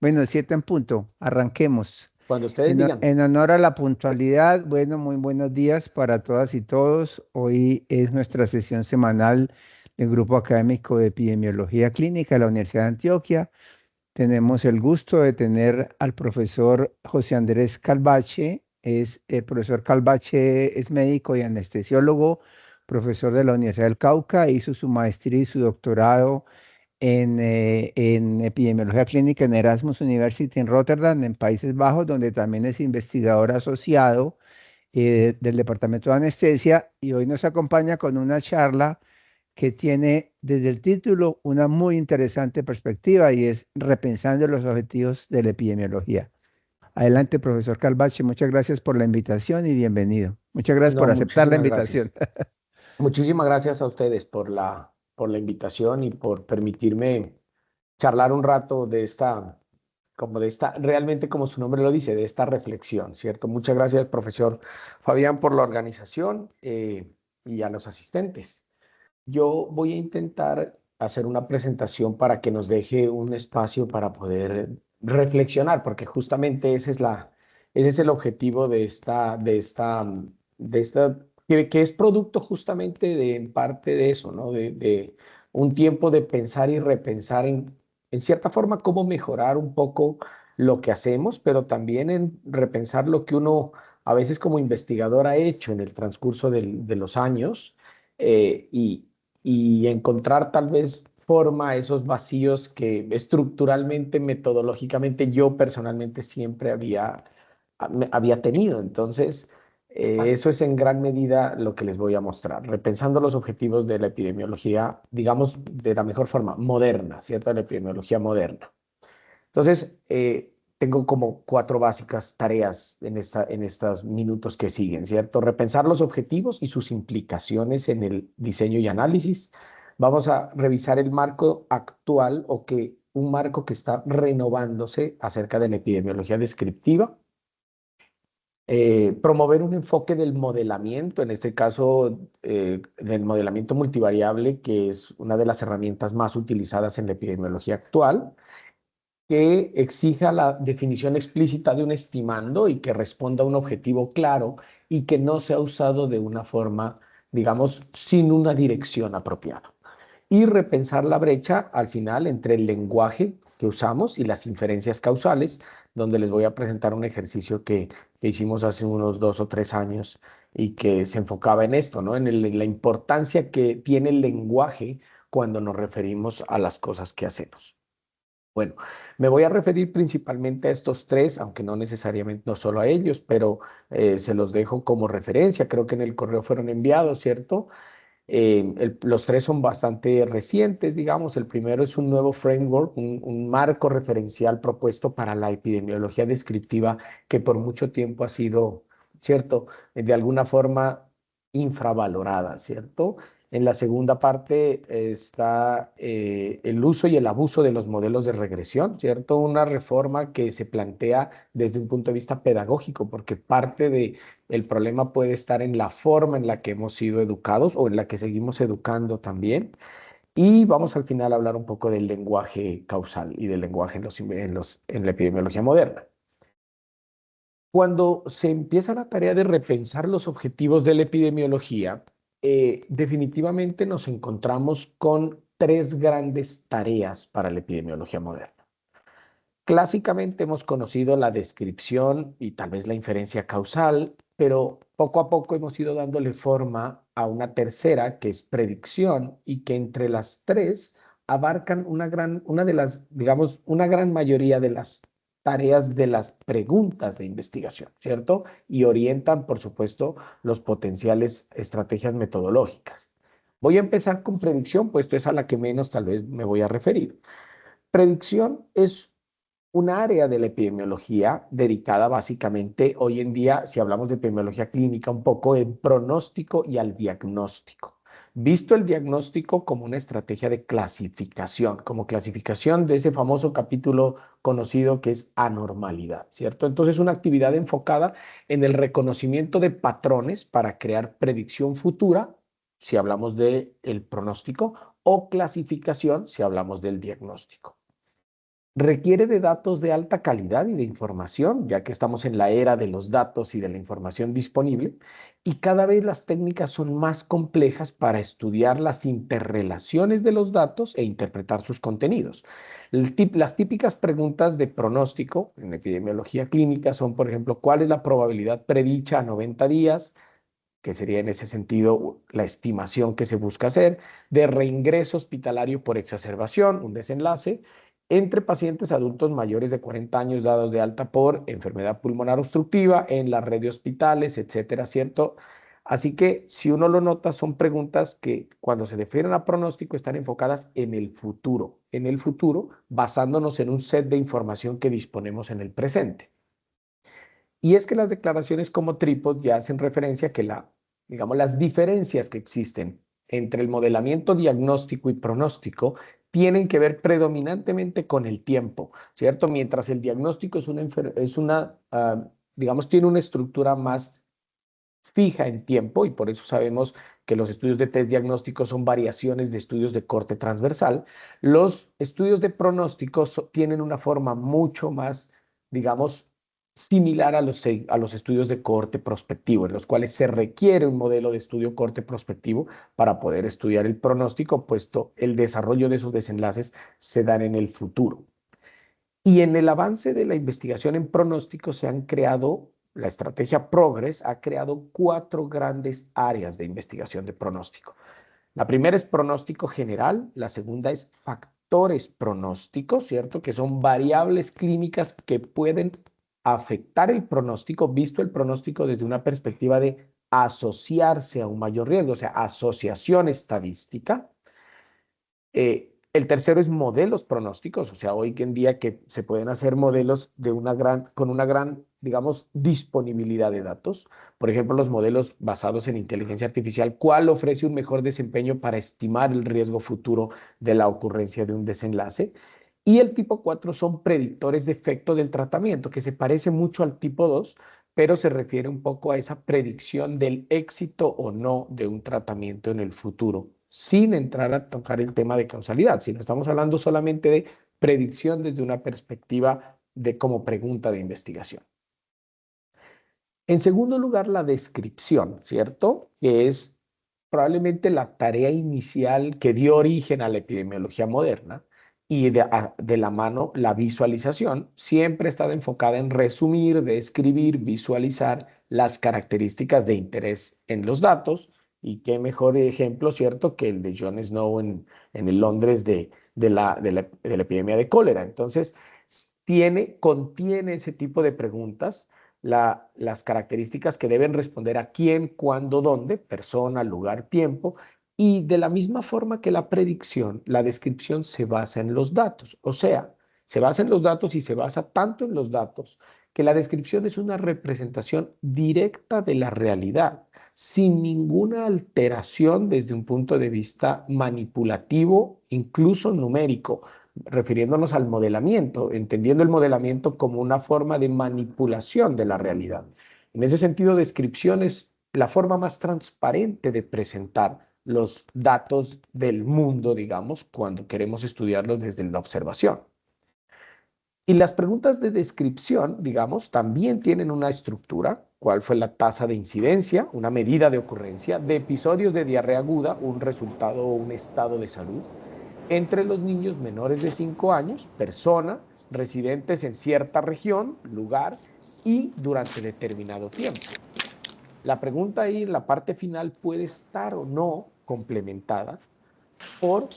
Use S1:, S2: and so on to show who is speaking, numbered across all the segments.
S1: Bueno, 7 en punto, arranquemos.
S2: Cuando ustedes digan.
S1: En honor a la puntualidad, bueno, muy buenos días para todas y todos. Hoy es nuestra sesión semanal del Grupo Académico de Epidemiología Clínica de la Universidad de Antioquia. Tenemos el gusto de tener al profesor José Andrés Calvache. El profesor Calvache es médico y anestesiólogo, profesor de la Universidad del Cauca, hizo su maestría y su doctorado en epidemiología clínica en Erasmus University en Rotterdam, en Países Bajos, donde también es investigador asociado del Departamento de Anestesia, y hoy nos acompaña con una charla que tiene desde el título una muy interesante perspectiva y es repensando los objetivos de la epidemiología. Adelante, profesor Calvache, muchas gracias por la invitación y bienvenido. Muchas gracias
S2: No,
S1: por aceptar la
S2: muchísimas
S1: invitación.
S2: gracias. Muchísimas gracias a ustedes por la invitación y por permitirme charlar un rato de realmente como su nombre lo dice, de esta reflexión, ¿cierto? Muchas gracias, profesor Fabián, por la organización y a los asistentes. Yo voy a intentar hacer una presentación para que nos deje un espacio para poder reflexionar, porque justamente ese es el objetivo que es producto justamente de, en parte de eso, ¿no? De un tiempo de pensar y repensar en cierta forma cómo mejorar un poco lo que hacemos, pero también en repensar lo que uno a veces como investigador ha hecho en el transcurso de los años. eh, y, y encontrar tal vez forma a esos vacíos que estructuralmente, metodológicamente, yo personalmente siempre había tenido. Entonces, eso es en gran medida lo que les voy a mostrar, repensando los objetivos de la epidemiología, digamos, de la mejor forma, moderna, ¿cierto? La epidemiología moderna. Entonces, tengo como cuatro básicas tareas en estos minutos que siguen, ¿cierto? Repensar los objetivos y sus implicaciones en el diseño y análisis. Vamos a revisar el marco actual un marco que está renovándose acerca de la epidemiología descriptiva. Promover un enfoque del modelamiento, en este caso del modelamiento multivariable, que es una de las herramientas más utilizadas en la epidemiología actual, que exija la definición explícita de un estimando y que responda a un objetivo claro y que no sea usado de una forma, digamos, sin una dirección apropiada. Y repensar la brecha al final entre el lenguaje que usamos y las inferencias causales, donde les voy a presentar un ejercicio que hicimos hace unos 2 o 3 años y que se enfocaba en esto, ¿no? En la importancia que tiene el lenguaje cuando nos referimos a las cosas que hacemos. Bueno, me voy a referir principalmente a estos tres, aunque no necesariamente, no solo a ellos, pero se los dejo como referencia. Creo que en el correo fueron enviados, ¿cierto? Los tres son bastante recientes, digamos. El primero es un nuevo framework, un marco referencial propuesto para la epidemiología descriptiva que por mucho tiempo ha sido, ¿cierto? De alguna forma infravalorada, ¿cierto? En la segunda parte está el uso y el abuso de los modelos de regresión, ¿cierto? Una reforma que se plantea desde un punto de vista pedagógico, porque parte de el problema puede estar en la forma en la que hemos sido educados o en la que seguimos educando también. Y vamos al final a hablar un poco del lenguaje causal y del lenguaje en la epidemiología moderna. Cuando se empieza la tarea de repensar los objetivos de la epidemiología, definitivamente nos encontramos con tres grandes tareas para la epidemiología moderna. Clásicamente hemos conocido la descripción y tal vez la inferencia causal, pero poco a poco hemos ido dándole forma a una tercera que es predicción y que entre las tres abarcan una de las, digamos, una gran mayoría de las tareas de las preguntas de investigación, ¿cierto? Y orientan, por supuesto, los potenciales estrategias metodológicas. Voy a empezar con predicción, puesto es a la que menos tal vez me voy a referir. Predicción es un área de la epidemiología dedicada básicamente hoy en día, si hablamos de epidemiología clínica, un poco en pronóstico y al diagnóstico. Visto el diagnóstico como una estrategia de clasificación, como clasificación de ese famoso capítulo conocido que es anormalidad, ¿cierto? Entonces, una actividad enfocada en el reconocimiento de patrones para crear predicción futura, si hablamos del pronóstico, o clasificación, si hablamos del diagnóstico. requiere de datos de alta calidad y de información, ya que estamos en la era de los datos y de la información disponible, y cada vez las técnicas son más complejas para estudiar las interrelaciones de los datos e interpretar sus contenidos. Las típicas preguntas de pronóstico en epidemiología clínica son, por ejemplo, ¿cuál es la probabilidad predicha a 90 días? Que sería en ese sentido la estimación que se busca hacer, de reingreso hospitalario por exacerbación, un desenlace, entre pacientes adultos mayores de 40 años dados de alta por enfermedad pulmonar obstructiva en la red de hospitales, etcétera, ¿cierto? Así que si uno lo nota, son preguntas que cuando se refieren a pronóstico están enfocadas en el futuro, basándonos en un set de información que disponemos en el presente. Y es que las declaraciones como tripod ya hacen referencia a que digamos, las diferencias que existen entre el modelamiento diagnóstico y pronóstico tienen que ver predominantemente con el tiempo, ¿cierto? Mientras el diagnóstico digamos, tiene una estructura más fija en tiempo y por eso sabemos que los estudios de test diagnósticos son variaciones de estudios de corte transversal. Los estudios de pronóstico tienen una forma mucho más, digamos, similar a los estudios de corte prospectivo, en los cuales se requiere un modelo de estudio corte prospectivo para poder estudiar el pronóstico, puesto el desarrollo de esos desenlaces se dan en el futuro. Y en el avance de la investigación en pronóstico se han creado, la estrategia Progress ha creado 4 grandes áreas de investigación de pronóstico. La primera es pronóstico general, la segunda es factores pronósticos, ¿cierto? Que son variables clínicas que pueden afectar el pronóstico, visto el pronóstico desde una perspectiva de asociarse a un mayor riesgo, o sea, asociación estadística. El tercero es modelos pronósticos, o sea, hoy en día que se pueden hacer modelos con una gran, digamos, disponibilidad de datos. Por ejemplo, los modelos basados en inteligencia artificial, ¿cuál ofrece un mejor desempeño para estimar el riesgo futuro de la ocurrencia de un desenlace? Y el tipo 4 son predictores de efecto del tratamiento, que se parece mucho al tipo 2, pero se refiere un poco a esa predicción del éxito o no de un tratamiento en el futuro, sin entrar a tocar el tema de causalidad, sino estamos hablando solamente de predicción desde una perspectiva de como pregunta de investigación. En segundo lugar, la descripción, ¿cierto? Que es probablemente la tarea inicial que dio origen a la epidemiología moderna y de la mano la visualización siempre ha estado enfocada en resumir, describir, visualizar las características de interés en los datos. Y qué mejor ejemplo, ¿cierto?, que el de John Snow en el Londres de la epidemia de cólera. Entonces, contiene ese tipo de preguntas, las características que deben responder a quién, cuándo, dónde, persona, lugar, tiempo, y de la misma forma que la predicción, la descripción se basa en los datos, o sea, se basa en los datos y se basa tanto en los datos que la descripción es una representación directa de la realidad, sin ninguna alteración desde un punto de vista manipulativo, incluso numérico, refiriéndonos al modelamiento, entendiendo el modelamiento como una forma de manipulación de la realidad. En ese sentido, descripción es la forma más transparente de presentar los datos del mundo, digamos, cuando queremos estudiarlos desde la observación. Y las preguntas de descripción, digamos, también tienen una estructura. ¿Cuál fue la tasa de incidencia? Una medida de ocurrencia de episodios de diarrea aguda, un resultado o un estado de salud entre los niños menores de 5 años, persona, residentes en cierta región, lugar y durante determinado tiempo. La pregunta ahí en la parte final puede estar o no complementada por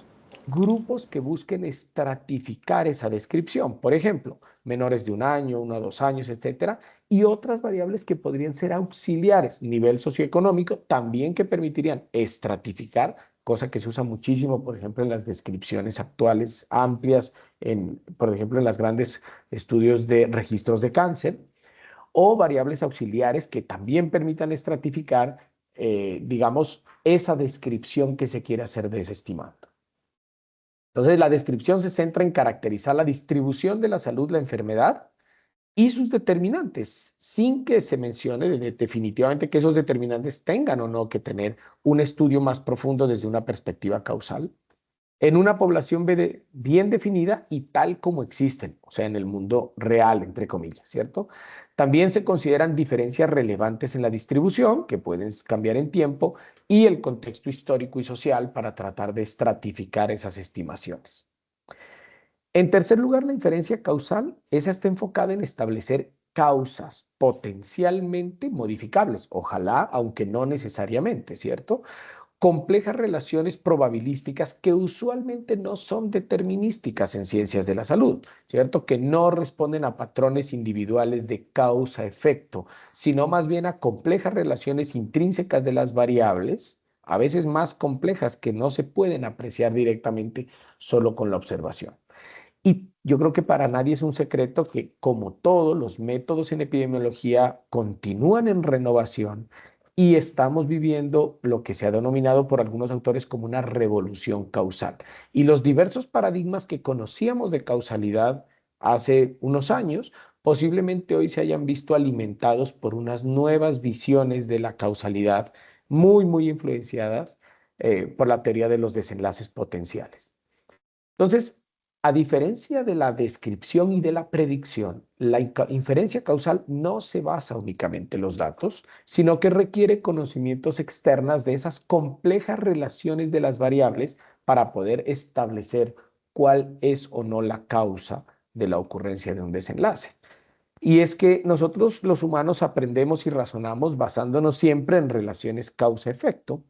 S2: grupos que busquen estratificar esa descripción. Por ejemplo, menores de 1 año, 1 a 2 años, etcétera, y otras variables que podrían ser auxiliares, nivel socioeconómico, también que permitirían estratificar, cosa que se usa muchísimo, por ejemplo, en las descripciones actuales amplias, por ejemplo, en los grandes estudios de registros de cáncer, o variables auxiliares que también permitan estratificar, digamos, esa descripción que se quiere hacer de ese estimado. Entonces, la descripción se centra en caracterizar la distribución de la salud, la enfermedad y sus determinantes, sin que se mencione definitivamente que esos determinantes tengan o no que tener un estudio más profundo desde una perspectiva causal. en una población bien definida y tal como existen, o sea, en el mundo real, entre comillas, ¿cierto? También se consideran diferencias relevantes en la distribución, que pueden cambiar en tiempo, y el contexto histórico y social para tratar de estratificar esas estimaciones. En tercer lugar, la inferencia causal, esa está enfocada en establecer causas potencialmente modificables, ojalá, aunque no necesariamente, ¿cierto? Complejas relaciones probabilísticas que usualmente no son determinísticas en ciencias de la salud, ¿cierto? Que no responden a patrones individuales de causa-efecto, sino más bien a complejas relaciones intrínsecas de las variables, a veces más complejas que no se pueden apreciar directamente solo con la observación. Y yo creo que para nadie es un secreto que, como todos los métodos en epidemiología, continúan en renovación y estamos viviendo lo que se ha denominado por algunos autores como una revolución causal. Y los diversos paradigmas que conocíamos de causalidad hace unos años, posiblemente hoy se hayan visto alimentados por unas nuevas visiones de la causalidad muy influenciadas por la teoría de los desenlaces potenciales. Entonces, a diferencia de la descripción y de la predicción, la inferencia causal no se basa únicamente en los datos, sino que requiere conocimientos externas de esas complejas relaciones de las variables para poder establecer cuál es o no la causa de la ocurrencia de un desenlace. Y es que nosotros los humanos aprendemos y razonamos basándonos siempre en relaciones causa-efecto.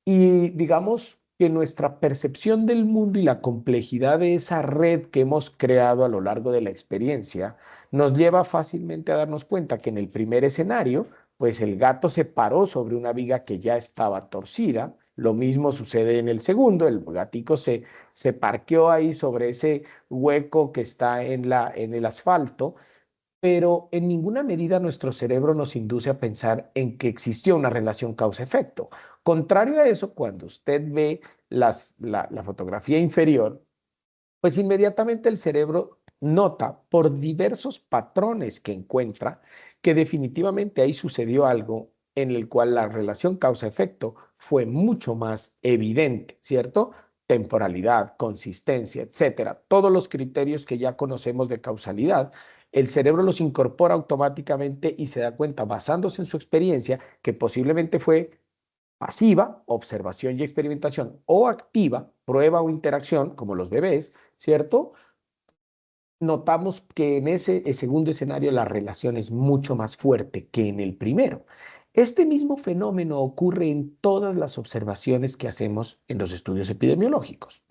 S2: Y digamos que nuestra percepción del mundo y la complejidad de esa red que hemos creado a lo largo de la experiencia nos lleva fácilmente a darnos cuenta que en el primer escenario, pues el gato se paró sobre una viga que ya estaba torcida. Lo mismo sucede en el segundo, el gatico se parqueó ahí sobre ese hueco que está en el asfalto, pero en ninguna medida nuestro cerebro nos induce a pensar en que existió una relación causa-efecto. Contrario a eso, cuando usted ve la fotografía inferior, pues inmediatamente el cerebro nota por diversos patrones que encuentra que definitivamente ahí sucedió algo en el cual la relación causa-efecto fue mucho más evidente, ¿cierto? Temporalidad, consistencia, etcétera. Todos los criterios que ya conocemos de causalidad, el cerebro los incorpora automáticamente y se da cuenta, basándose en su experiencia, que posiblemente fue pasiva, observación y experimentación, o activa, prueba o interacción, como los bebés, ¿cierto? Notamos que en ese segundo escenario la relación es mucho más fuerte que en el primero. Este mismo fenómeno ocurre en todas las observaciones que hacemos en los estudios epidemiológicos.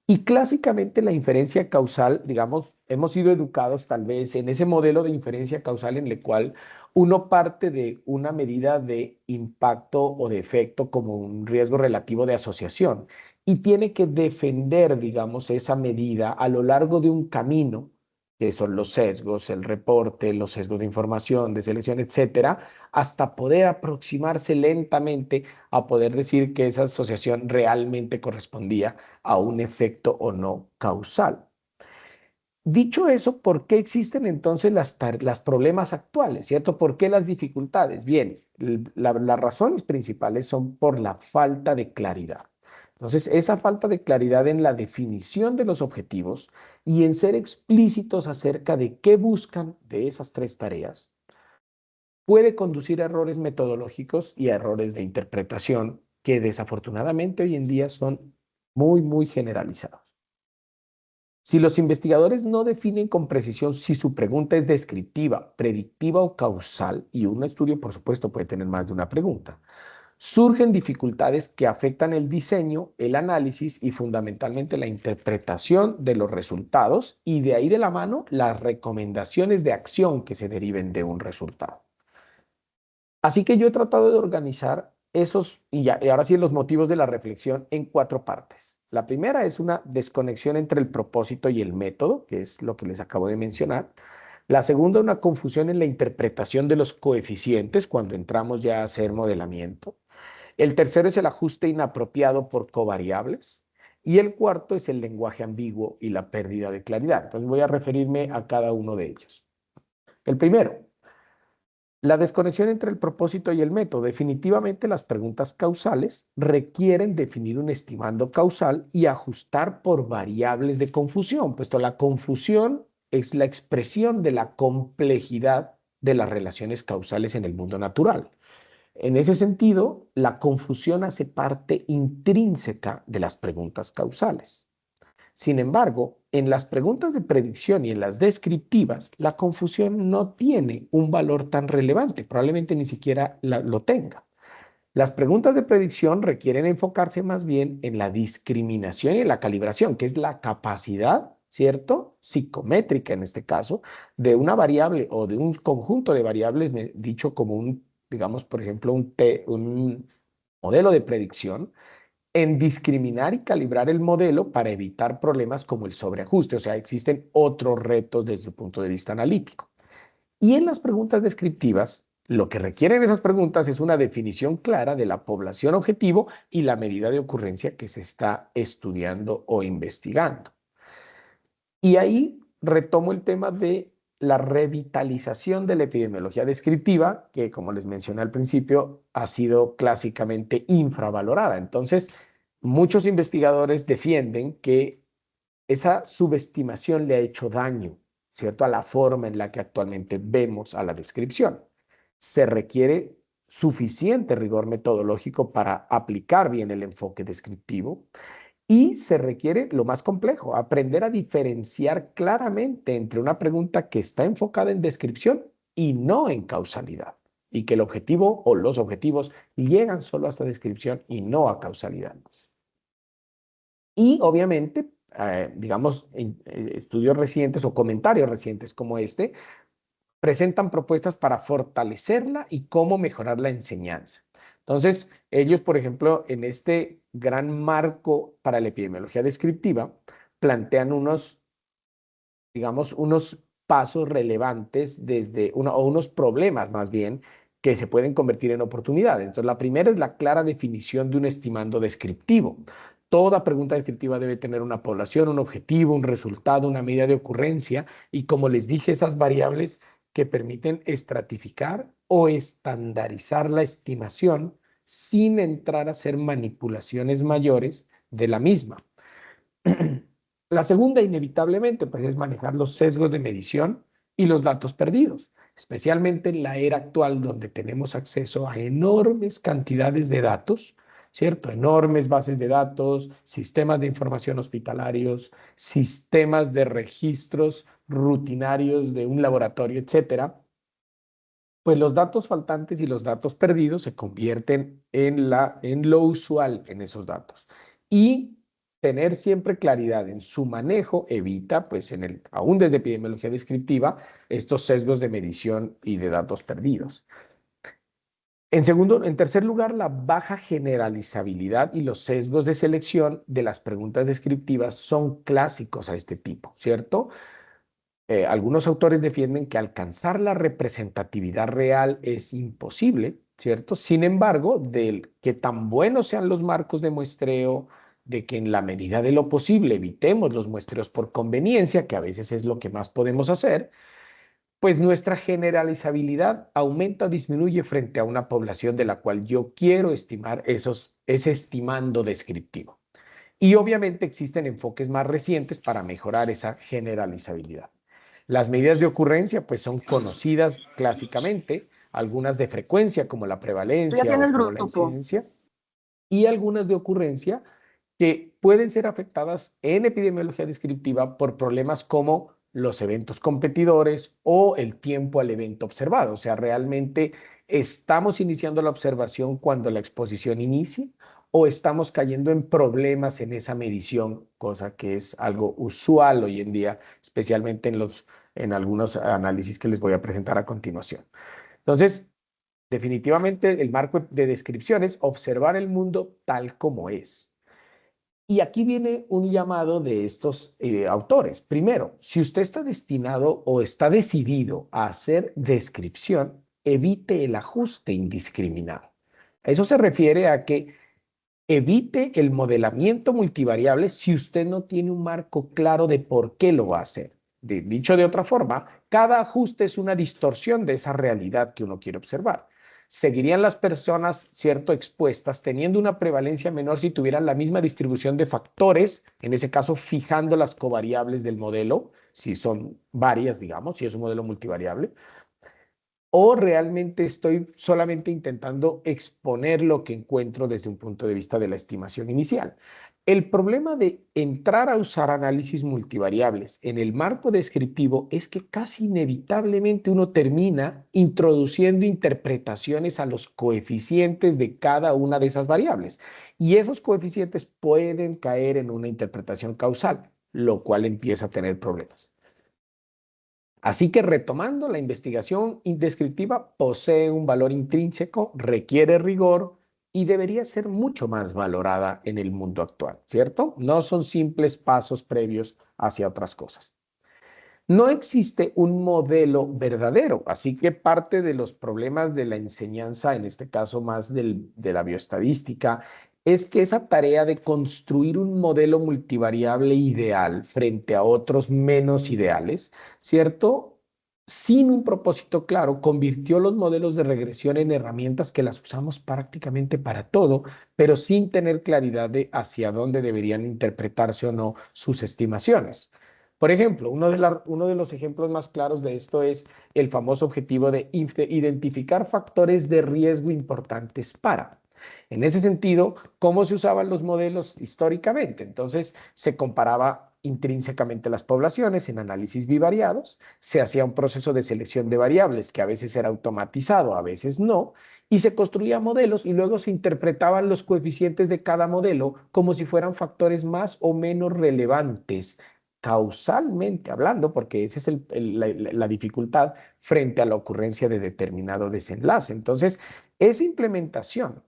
S2: Y clásicamente la inferencia causal, digamos, hemos sido educados tal vez en ese modelo de inferencia causal en el cual uno parte de una medida de impacto o de efecto como un riesgo relativo de asociación y tiene que defender, digamos, esa medida a lo largo de un camino, que son los sesgos, el reporte, los sesgos de información, de selección, etcétera, hasta poder aproximarse lentamente a poder decir que esa asociación realmente correspondía a un efecto o no causal. Dicho eso, ¿por qué existen entonces las problemas actuales, cierto? ¿Por qué las dificultades? Bien, las razones principales son por la falta de claridad. Entonces, esa falta de claridad en la definición de los objetivos y en ser explícitos acerca de qué buscan de esas tres tareas puede conducir a errores metodológicos y a errores de interpretación que desafortunadamente hoy en día son muy generalizados. Si los investigadores no definen con precisión si su pregunta es descriptiva, predictiva o causal, y un estudio, por supuesto, puede tener más de una pregunta, surgen dificultades que afectan el diseño, el análisis y fundamentalmente la interpretación de los resultados y de ahí de la mano las recomendaciones de acción que se deriven de un resultado. Así que yo he tratado de organizar esos, y ahora sí los motivos de la reflexión en cuatro partes. La primera es una desconexión entre el propósito y el método, que es lo que les acabo de mencionar. La segunda, una confusión en la interpretación de los coeficientes cuando entramos ya a hacer modelamiento. El tercero es el ajuste inapropiado por covariables. Y el cuarto es el lenguaje ambiguo y la pérdida de claridad. Entonces voy a referirme a cada uno de ellos. El primero, La desconexión entre el propósito y el método. Definitivamente las preguntas causales requieren definir un estimando causal y ajustar por variables de confusión, puesto la confusión es la expresión de la complejidad de las relaciones causales en el mundo natural. En ese sentido, la confusión hace parte intrínseca de las preguntas causales. Sin embargo, en las preguntas de predicción y en las descriptivas, la confusión no tiene un valor tan relevante, probablemente ni siquiera lo tenga. Las preguntas de predicción requieren enfocarse más bien en la discriminación y en la calibración, que es la capacidad, ¿cierto? Psicométrica en este caso, de una variable o de un conjunto de variables, dicho como un, digamos, por ejemplo, un modelo de predicción, en discriminar y calibrar el modelo para evitar problemas como el sobreajuste. O sea, existen otros retos desde el punto de vista analítico. Y en las preguntas descriptivas, lo que requieren esas preguntas es una definición clara de la población objetivo y la medida de ocurrencia que se está estudiando o investigando. Y ahí retomo el tema de la revitalización de la epidemiología descriptiva, que como les mencioné al principio, ha sido clásicamente infravalorada. Entonces, muchos investigadores defienden que esa subestimación le ha hecho daño, ¿cierto?, a la forma en la que actualmente vemos a la descripción. Se requiere suficiente rigor metodológico para aplicar bien el enfoque descriptivo y se requiere lo más complejo, aprender a diferenciar claramente entre una pregunta que está enfocada en descripción y no en causalidad, y que el objetivo o los objetivos llegan solo hasta descripción y no a causalidad. Y obviamente, digamos, estudios recientes o comentarios recientes como este presentan propuestas para fortalecerla y cómo mejorar la enseñanza. Entonces, ellos, por ejemplo, en este gran marco para la epidemiología descriptiva, plantean unos, digamos, unos pasos relevantes o unos problemas más bien que se pueden convertir en oportunidades. Entonces, la primera es la clara definición de un estimando descriptivo. Toda pregunta descriptiva debe tener una población, un objetivo, un resultado, una medida de ocurrencia y, como les dije, esas variables que permiten estratificar o estandarizar la estimación sin entrar a hacer manipulaciones mayores de la misma. La segunda, inevitablemente, pues es manejar los sesgos de medición y los datos perdidos, especialmente en la era actual donde tenemos acceso a enormes cantidades de datos, ¿cierto? Enormes bases de datos, sistemas de información hospitalarios, sistemas de registros rutinarios de un laboratorio, etcétera. Pues los datos faltantes y los datos perdidos se convierten en lo usual en esos datos. Y tener siempre claridad en su manejo evita, pues aún desde epidemiología descriptiva, estos sesgos de medición y de datos perdidos. En tercer lugar, la baja generalizabilidad y los sesgos de selección de las preguntas descriptivas son clásicos a este tipo, ¿cierto? Algunos autores defienden que alcanzar la representatividad real es imposible, ¿cierto? Sin embargo, de que tan buenos sean los marcos de muestreo, de que en la medida de lo posible evitemos los muestreos por conveniencia, que a veces es lo que más podemos hacer, pues nuestra generalizabilidad aumenta o disminuye frente a una población de la cual yo quiero estimar ese estimando descriptivo. Y obviamente existen enfoques más recientes para mejorar esa generalizabilidad. Las medidas de ocurrencia pues son conocidas clásicamente, algunas de frecuencia como la prevalencia o como la incidencia, y algunas de ocurrencia que pueden ser afectadas en epidemiología descriptiva por problemas como los eventos competidores o el tiempo al evento observado. O sea, realmente estamos iniciando la observación cuando la exposición inicia o estamos cayendo en problemas en esa medición, cosa que es algo usual hoy en día, especialmente en algunos análisis que les voy a presentar a continuación. Entonces, definitivamente el marco de descripción es observar el mundo tal como es. Y aquí viene un llamado de estos autores. Primero, si usted está destinado o está decidido a hacer descripción, evite el ajuste indiscriminado. Eso se refiere a que evite el modelamiento multivariable si usted no tiene un marco claro de por qué lo va a hacer. Dicho de otra forma, cada ajuste es una distorsión de esa realidad que uno quiere observar. Seguirían las personas, cierto, expuestas, teniendo una prevalencia menor si tuvieran la misma distribución de factores, en ese caso fijando las covariables del modelo, si son varias, digamos, si es un modelo multivariable, o realmente estoy solamente intentando exponer lo que encuentro desde un punto de vista de la estimación inicial. El problema de entrar a usar análisis multivariables en el marco descriptivo es que casi inevitablemente uno termina introduciendo interpretaciones a los coeficientes de cada una de esas variables. Y esos coeficientes pueden caer en una interpretación causal, lo cual empieza a tener problemas. Así que retomando, la investigación descriptiva posee un valor intrínseco, requiere rigor y debería ser mucho más valorada en el mundo actual, ¿cierto? No son simples pasos previos hacia otras cosas. No existe un modelo verdadero, así que parte de los problemas de la enseñanza, en este caso más de la bioestadística, es que esa tarea de construir un modelo multivariable ideal frente a otros menos ideales, ¿cierto? Sin un propósito claro, convirtió los modelos de regresión en herramientas que las usamos prácticamente para todo, pero sin tener claridad de hacia dónde deberían interpretarse o no sus estimaciones. Por ejemplo, uno de los ejemplos más claros de esto es el famoso objetivo de identificar factores de riesgo importantes para. En ese sentido, ¿cómo se usaban los modelos históricamente? Entonces, se comparaba intrínsecamente las poblaciones en análisis bivariados, se hacía un proceso de selección de variables que a veces era automatizado, a veces no, y se construían modelos y luego se interpretaban los coeficientes de cada modelo como si fueran factores más o menos relevantes causalmente hablando, porque esa es la dificultad frente a la ocurrencia de determinado desenlace. Entonces, esa implementación,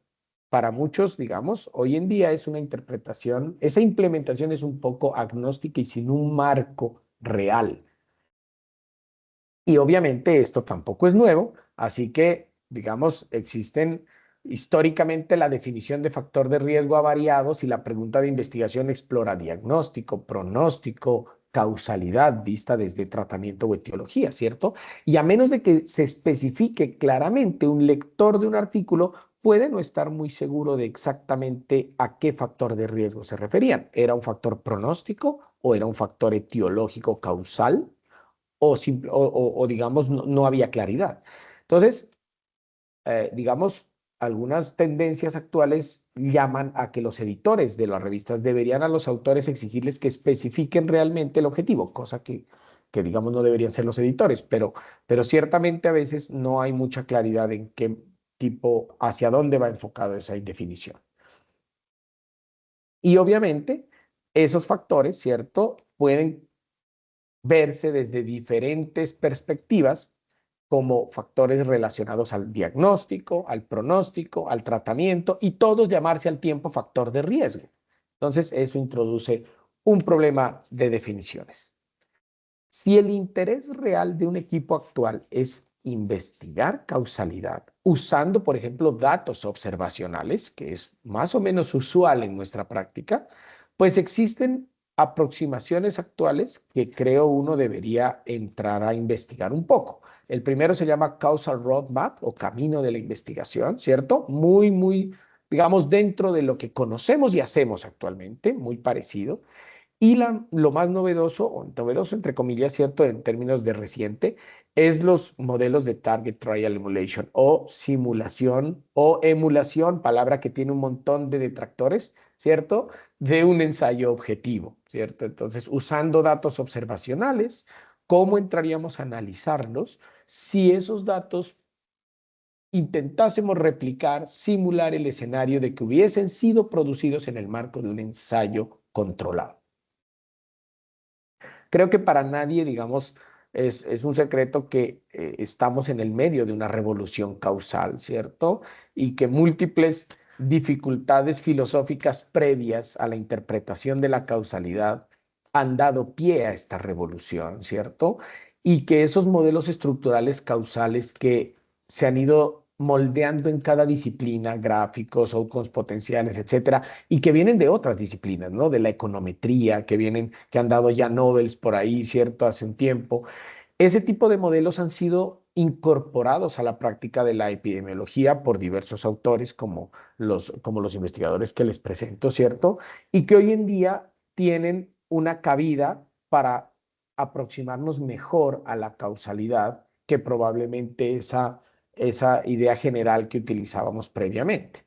S2: para muchos, digamos, hoy en día es una interpretación, esa implementación es un poco agnóstica y sin un marco real. Y obviamente esto tampoco es nuevo, así que, digamos, existen históricamente la definición de factor de riesgo ha variado si la pregunta de investigación explora diagnóstico, pronóstico, causalidad vista desde tratamiento o etiología, ¿cierto? Y a menos de que se especifique claramente, un lector de un artículo puede no estar muy seguro de exactamente a qué factor de riesgo se referían. ¿Era un factor pronóstico o era un factor etiológico causal? O digamos, no había claridad. Entonces, digamos, algunas tendencias actuales llaman a que los editores de las revistas deberían a los autores exigirles que especifiquen realmente el objetivo, cosa que digamos, no deberían ser los editores, pero ciertamente a veces no hay mucha claridad en qué tipo, hacia dónde va enfocada esa indefinición. Y obviamente, esos factores, ¿cierto? Pueden verse desde diferentes perspectivas como factores relacionados al diagnóstico, al pronóstico, al tratamiento y todos llamarse al tiempo factor de riesgo. Entonces, eso introduce un problema de definiciones. Si el interés real de un equipo actual es investigar causalidad usando, por ejemplo, datos observacionales, que es más o menos usual en nuestra práctica, pues existen aproximaciones actuales que creo uno debería entrar a investigar un poco. El primero se llama Causal Roadmap o camino de la investigación, ¿cierto? Muy, digamos, dentro de lo que conocemos y hacemos actualmente, muy parecido. Y lo más novedoso, o novedoso entre comillas, ¿cierto? En términos de reciente, es los modelos de Target Trial Emulation o simulación o emulación, palabra que tiene un montón de detractores, ¿cierto? De un ensayo objetivo, ¿cierto? Entonces, usando datos observacionales, ¿cómo entraríamos a analizarlos si esos datos intentásemos replicar, simular el escenario de que hubiesen sido producidos en el marco de un ensayo controlado? Creo que para nadie, digamos, es un secreto que estamos en el medio de una revolución causal, ¿cierto? Y que múltiples dificultades filosóficas previas a la interpretación de la causalidad han dado pie a esta revolución, ¿cierto? Y que esos modelos estructurales causales que se han ido moldeando en cada disciplina gráficos, outcomes potenciales, etcétera, y que vienen de otras disciplinas, ¿no? De la econometría, que han dado ya Nobels por ahí, ¿cierto? Hace un tiempo. Ese tipo de modelos han sido incorporados a la práctica de la epidemiología por diversos autores, como los investigadores que les presento, ¿cierto? Y que hoy en día tienen una cabida para aproximarnos mejor a la causalidad que probablemente esa idea general que utilizábamos previamente.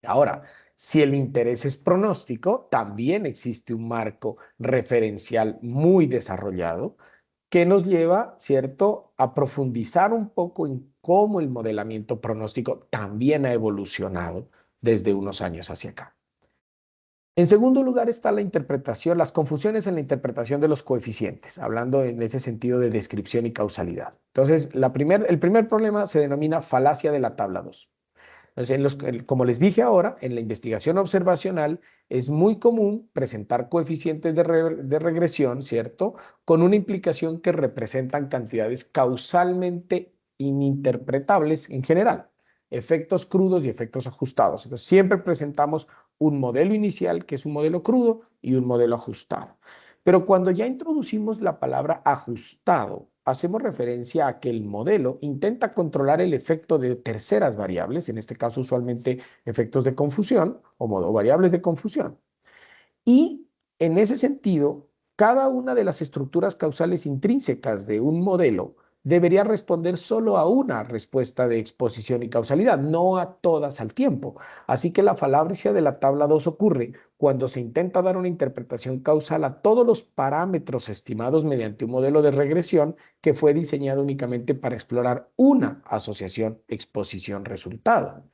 S2: Ahora, si el interés es pronóstico, también existe un marco referencial muy desarrollado que nos lleva, ¿cierto?, a profundizar un poco en cómo el modelamiento pronóstico también ha evolucionado desde unos años hacia acá. En segundo lugar está la interpretación, las confusiones en la interpretación de los coeficientes, hablando en ese sentido de descripción y causalidad. Entonces, el primer problema se denomina falacia de la tabla 2. Entonces, como les dije ahora, en la investigación observacional es muy común presentar coeficientes de regresión, ¿cierto? Con una implicación que representan cantidades causalmente ininterpretables en general, efectos crudos y efectos ajustados. Entonces, siempre presentamos un modelo inicial, que es un modelo crudo, y un modelo ajustado. Pero cuando ya introducimos la palabra ajustado, hacemos referencia a que el modelo intenta controlar el efecto de terceras variables, en este caso usualmente efectos de confusión o variables de confusión. Y en ese sentido, cada una de las estructuras causales intrínsecas de un modelo debería responder solo a una respuesta de exposición y causalidad, no a todas al tiempo. Así que la falacia de la tabla 2 ocurre cuando se intenta dar una interpretación causal a todos los parámetros estimados mediante un modelo de regresión que fue diseñado únicamente para explorar una asociación exposición-resultado.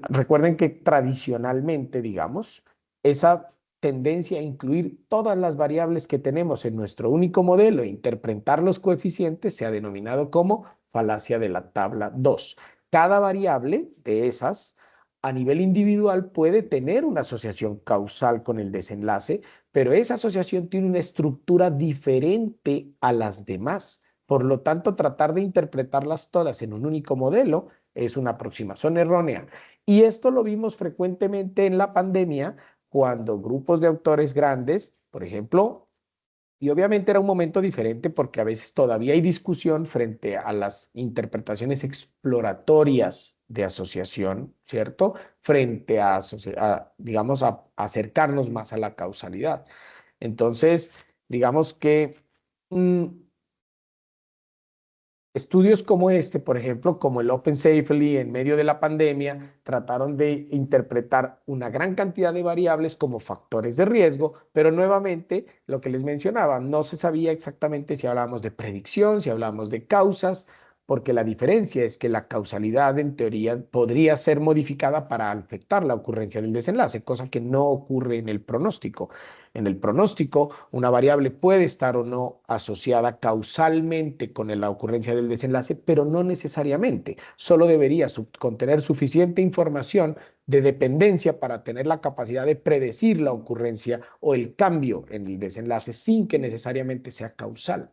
S2: Recuerden que tradicionalmente, digamos, esa tendencia a incluir todas las variables que tenemos en nuestro único modelo e interpretar los coeficientes se ha denominado como falacia de la tabla 2. Cada variable de esas a nivel individual puede tener una asociación causal con el desenlace, pero esa asociación tiene una estructura diferente a las demás. Por lo tanto, tratar de interpretarlas todas en un único modelo es una aproximación errónea. Y esto lo vimos frecuentemente en la pandemia cuando grupos de autores grandes, por ejemplo, y obviamente era un momento diferente porque a veces todavía hay discusión frente a las interpretaciones exploratorias de asociación, ¿cierto? Frente digamos, a acercarnos más a la causalidad. Entonces, digamos que estudios como este, por ejemplo, como el Open Safely en medio de la pandemia, trataron de interpretar una gran cantidad de variables como factores de riesgo, pero nuevamente, lo que les mencionaba, no se sabía exactamente si hablábamos de predicción, si hablábamos de causas, porque la diferencia es que la causalidad en teoría podría ser modificada para afectar la ocurrencia del desenlace, cosa que no ocurre en el pronóstico. En el pronóstico, una variable puede estar o no asociada causalmente con la ocurrencia del desenlace, pero no necesariamente. Solo debería contener suficiente información de dependencia para tener la capacidad de predecir la ocurrencia o el cambio en el desenlace sin que necesariamente sea causal.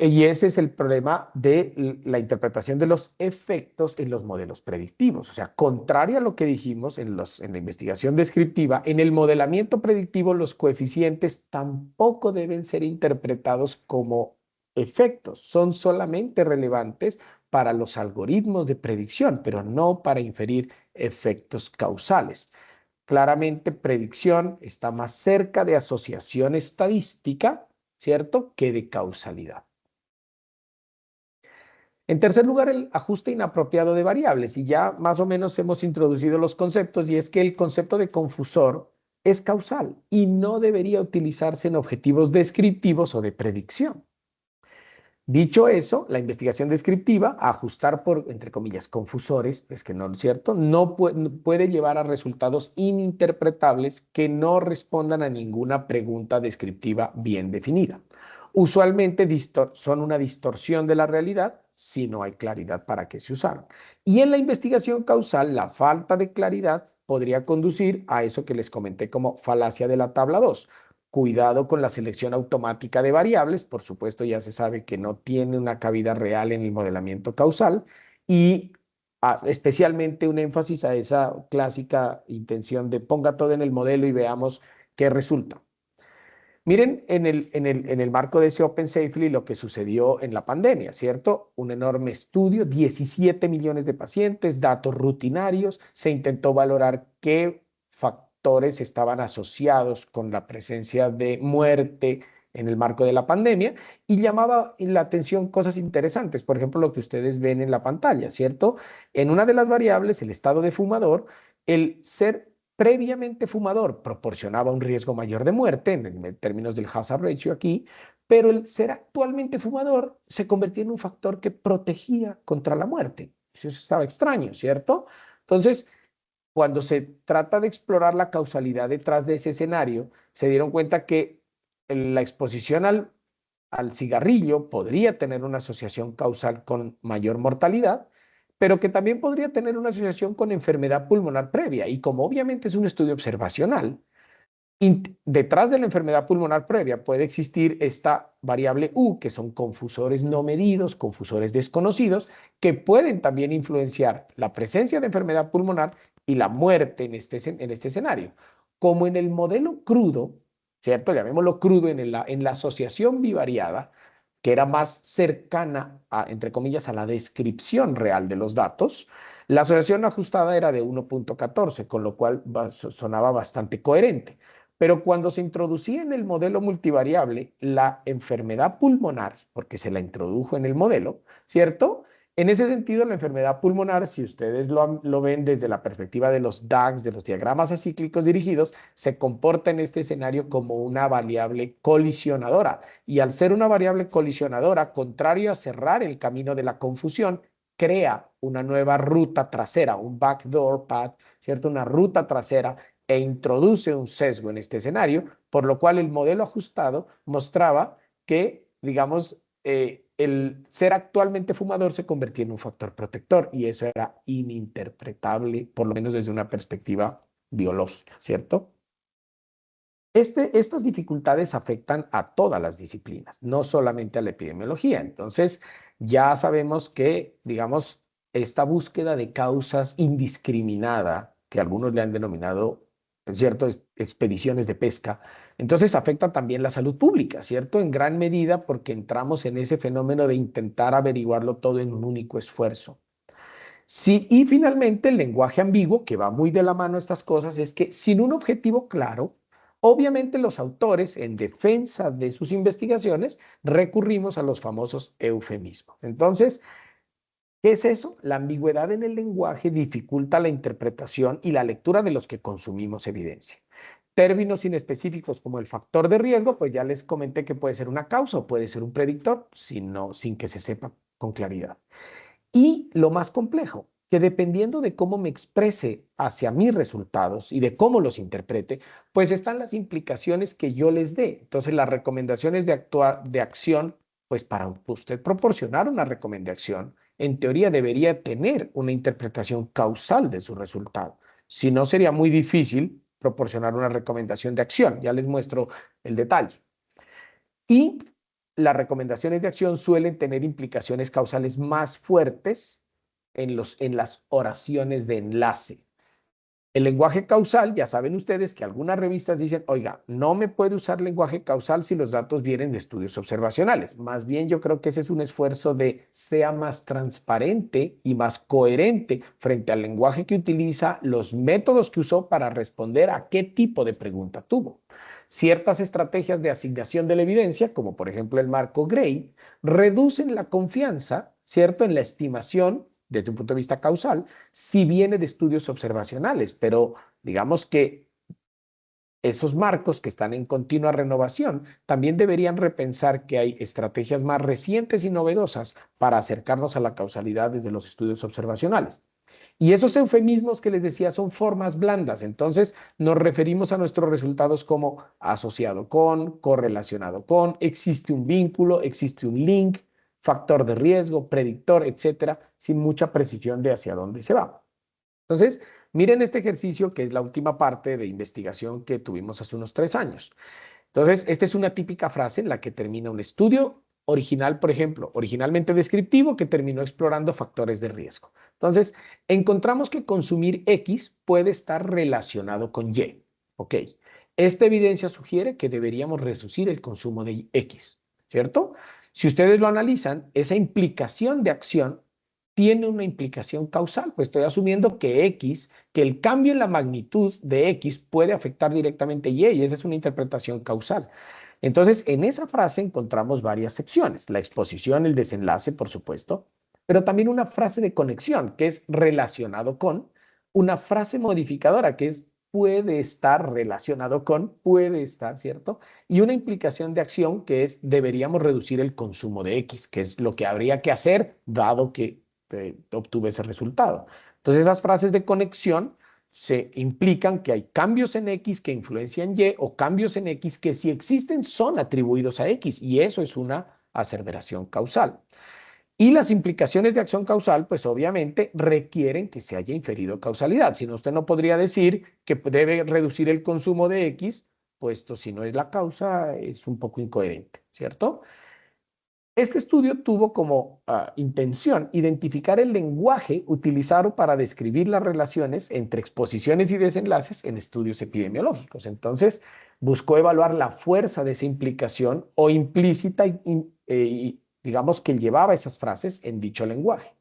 S2: Y ese es el problema de la interpretación de los efectos en los modelos predictivos. O sea, contrario a lo que dijimos en la investigación descriptiva, en el modelamiento predictivo los coeficientes tampoco deben ser interpretados como efectos. Son solamente relevantes para los algoritmos de predicción, pero no para inferir efectos causales. Claramente, predicción está más cerca de asociación estadística, ¿cierto?, que de causalidad. En tercer lugar, el ajuste inapropiado de variables. Y ya más o menos hemos introducido los conceptos, y es que el concepto de confusor es causal y no debería utilizarse en objetivos descriptivos o de predicción. Dicho eso, la investigación descriptiva, ajustar por, entre comillas, confusores, es que no es cierto, no puede llevar a resultados ininterpretables que no respondan a ninguna pregunta descriptiva bien definida. Usualmente son una distorsión de la realidad si no hay claridad para qué se usaron. Y en la investigación causal, la falta de claridad podría conducir a eso que les comenté como falacia de la tabla 2. cuidado con la selección automática de variables, por supuesto ya se sabe que no tiene una cabida real en el modelamiento causal y especialmente un énfasis a esa clásica intención de ponga todo en el modelo y veamos qué resulta. Miren en el marco de ese Open Safely lo que sucedió en la pandemia, ¿cierto? Un enorme estudio, 17 millones de pacientes, datos rutinarios, se intentó valorar qué factores estaban asociados con la presencia de muerte en el marco de la pandemia y llamaba la atención cosas interesantes, por ejemplo, lo que ustedes ven en la pantalla, ¿cierto? En una de las variables, el estado de fumador, el ser previamente fumador proporcionaba un riesgo mayor de muerte en términos del hazard ratio aquí, pero el ser actualmente fumador se convertía en un factor que protegía contra la muerte. Eso estaba extraño, ¿cierto? Entonces, cuando se trata de explorar la causalidad detrás de ese escenario, se dieron cuenta que la exposición al cigarrillo podría tener una asociación causal con mayor mortalidad, pero que también podría tener una asociación con enfermedad pulmonar previa. Y como obviamente es un estudio observacional, detrás de la enfermedad pulmonar previa puede existir esta variable U, que son confusores no medidos, confusores desconocidos, que pueden también influenciar la presencia de enfermedad pulmonar y la muerte en este escenario. Como en el modelo crudo, ¿cierto? Llamémoslo crudo en la asociación bivariada, que era más cercana, entre comillas, a la descripción real de los datos, la asociación ajustada era de 1.14, con lo cual sonaba bastante coherente. Pero cuando se introducía en el modelo multivariable la enfermedad pulmonar, porque se la introdujo en el modelo, ¿cierto? En ese sentido, la enfermedad pulmonar, si ustedes lo ven desde la perspectiva de los DAGs, de los diagramas acíclicos dirigidos, se comporta en este escenario como una variable colisionadora. Y al ser una variable colisionadora, contrario a cerrar el camino de la confusión, crea una nueva ruta trasera, un backdoor path, ¿cierto? Una ruta trasera e introduce un sesgo en este escenario, por lo cual el modelo ajustado mostraba que, digamos, el ser actualmente fumador se convertía en un factor protector y eso era ininterpretable, por lo menos desde una perspectiva biológica, ¿cierto? Estas dificultades afectan a todas las disciplinas, no solamente a la epidemiología. Entonces, ya sabemos que, digamos, esta búsqueda de causas indiscriminada, que algunos le han denominado, ¿cierto?, expediciones de pesca, entonces afecta también la salud pública, ¿cierto? En gran medida porque entramos en ese fenómeno de intentar averiguarlo todo en un único esfuerzo. Sí, y finalmente el lenguaje ambiguo, que va muy de la mano a estas cosas, es que sin un objetivo claro, obviamente los autores, en defensa de sus investigaciones, recurrimos a los famosos eufemismos. Entonces, ¿qué es eso? La ambigüedad en el lenguaje dificulta la interpretación y la lectura de los que consumimos evidencia. Términos inespecíficos como el factor de riesgo, pues ya les comenté que puede ser una causa o puede ser un predictor, sin que se sepa con claridad. Y lo más complejo, que dependiendo de cómo me exprese hacia mis resultados y de cómo los interprete, pues están las implicaciones que yo les dé. Entonces, las recomendaciones de acción, pues para usted proporcionar una recomendación, en teoría debería tener una interpretación causal de su resultado. Si no, sería muy difícil proporcionar una recomendación de acción. Ya les muestro el detalle. Y las recomendaciones de acción suelen tener implicaciones causales más fuertes en las oraciones de enlace. El lenguaje causal, ya saben ustedes que algunas revistas dicen, oiga, no me puede usar lenguaje causal si los datos vienen de estudios observacionales. Más bien yo creo que ese es un esfuerzo de sea más transparente y más coherente frente al lenguaje que utiliza, los métodos que usó para responder a qué tipo de pregunta tuvo. Ciertas estrategias de asignación de la evidencia, como por ejemplo el marco Gray, reducen la confianza, ¿cierto?, en la estimación desde un punto de vista causal, si viene de estudios observacionales, pero digamos que esos marcos que están en continua renovación también deberían repensar que hay estrategias más recientes y novedosas para acercarnos a la causalidad desde los estudios observacionales. Y esos eufemismos que les decía son formas blandas, entonces nos referimos a nuestros resultados como asociado con, correlacionado con, existe un vínculo, existe un link, factor de riesgo, predictor, etcétera, sin mucha precisión de hacia dónde se va. Entonces, miren este ejercicio que es la última parte de investigación que tuvimos hace unos 3 años. Entonces, esta es una típica frase en la que termina un estudio original, por ejemplo, originalmente descriptivo, que terminó explorando factores de riesgo. Entonces, encontramos que consumir X puede estar relacionado con Y. Ok. Esta evidencia sugiere que deberíamos reducir el consumo de X, ¿cierto? Si ustedes lo analizan, esa implicación de acción tiene una implicación causal, pues estoy asumiendo que X, que el cambio en la magnitud de X puede afectar directamente Y, y esa es una interpretación causal. Entonces, en esa frase encontramos varias secciones, la exposición, el desenlace, por supuesto, pero también una frase de conexión, que es relacionado con, una frase modificadora, que es puede estar relacionado con, puede estar, ¿cierto? Y una implicación de acción, que es deberíamos reducir el consumo de X, que es lo que habría que hacer dado que obtuve ese resultado. Entonces, esas frases de conexión se implican que hay cambios en X que influencian Y o cambios en X que si existen son atribuidos a X, y eso es una aseveración causal. Y las implicaciones de acción causal, pues obviamente requieren que se haya inferido causalidad. Si no, usted no podría decir que debe reducir el consumo de X, puesto si no es la causa, es un poco incoherente, ¿cierto? Este estudio tuvo como intención identificar el lenguaje utilizado para describir las relaciones entre exposiciones y desenlaces en estudios epidemiológicos. Entonces, buscó evaluar la fuerza de esa implicación o implícita, digamos, que llevaba esas frases en dicho lenguaje,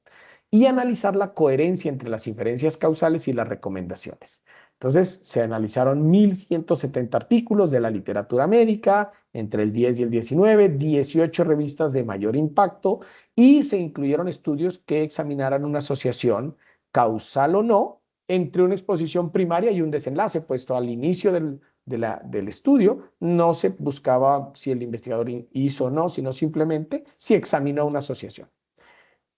S2: y analizar la coherencia entre las inferencias causales y las recomendaciones. Entonces, se analizaron 1.170 artículos de la literatura médica entre el 10 y el 19, 18 revistas de mayor impacto, y se incluyeron estudios que examinaran una asociación causal o no entre una exposición primaria y un desenlace, puesto al inicio del estudio no se buscaba si el investigador hizo o no, sino simplemente si examinó una asociación.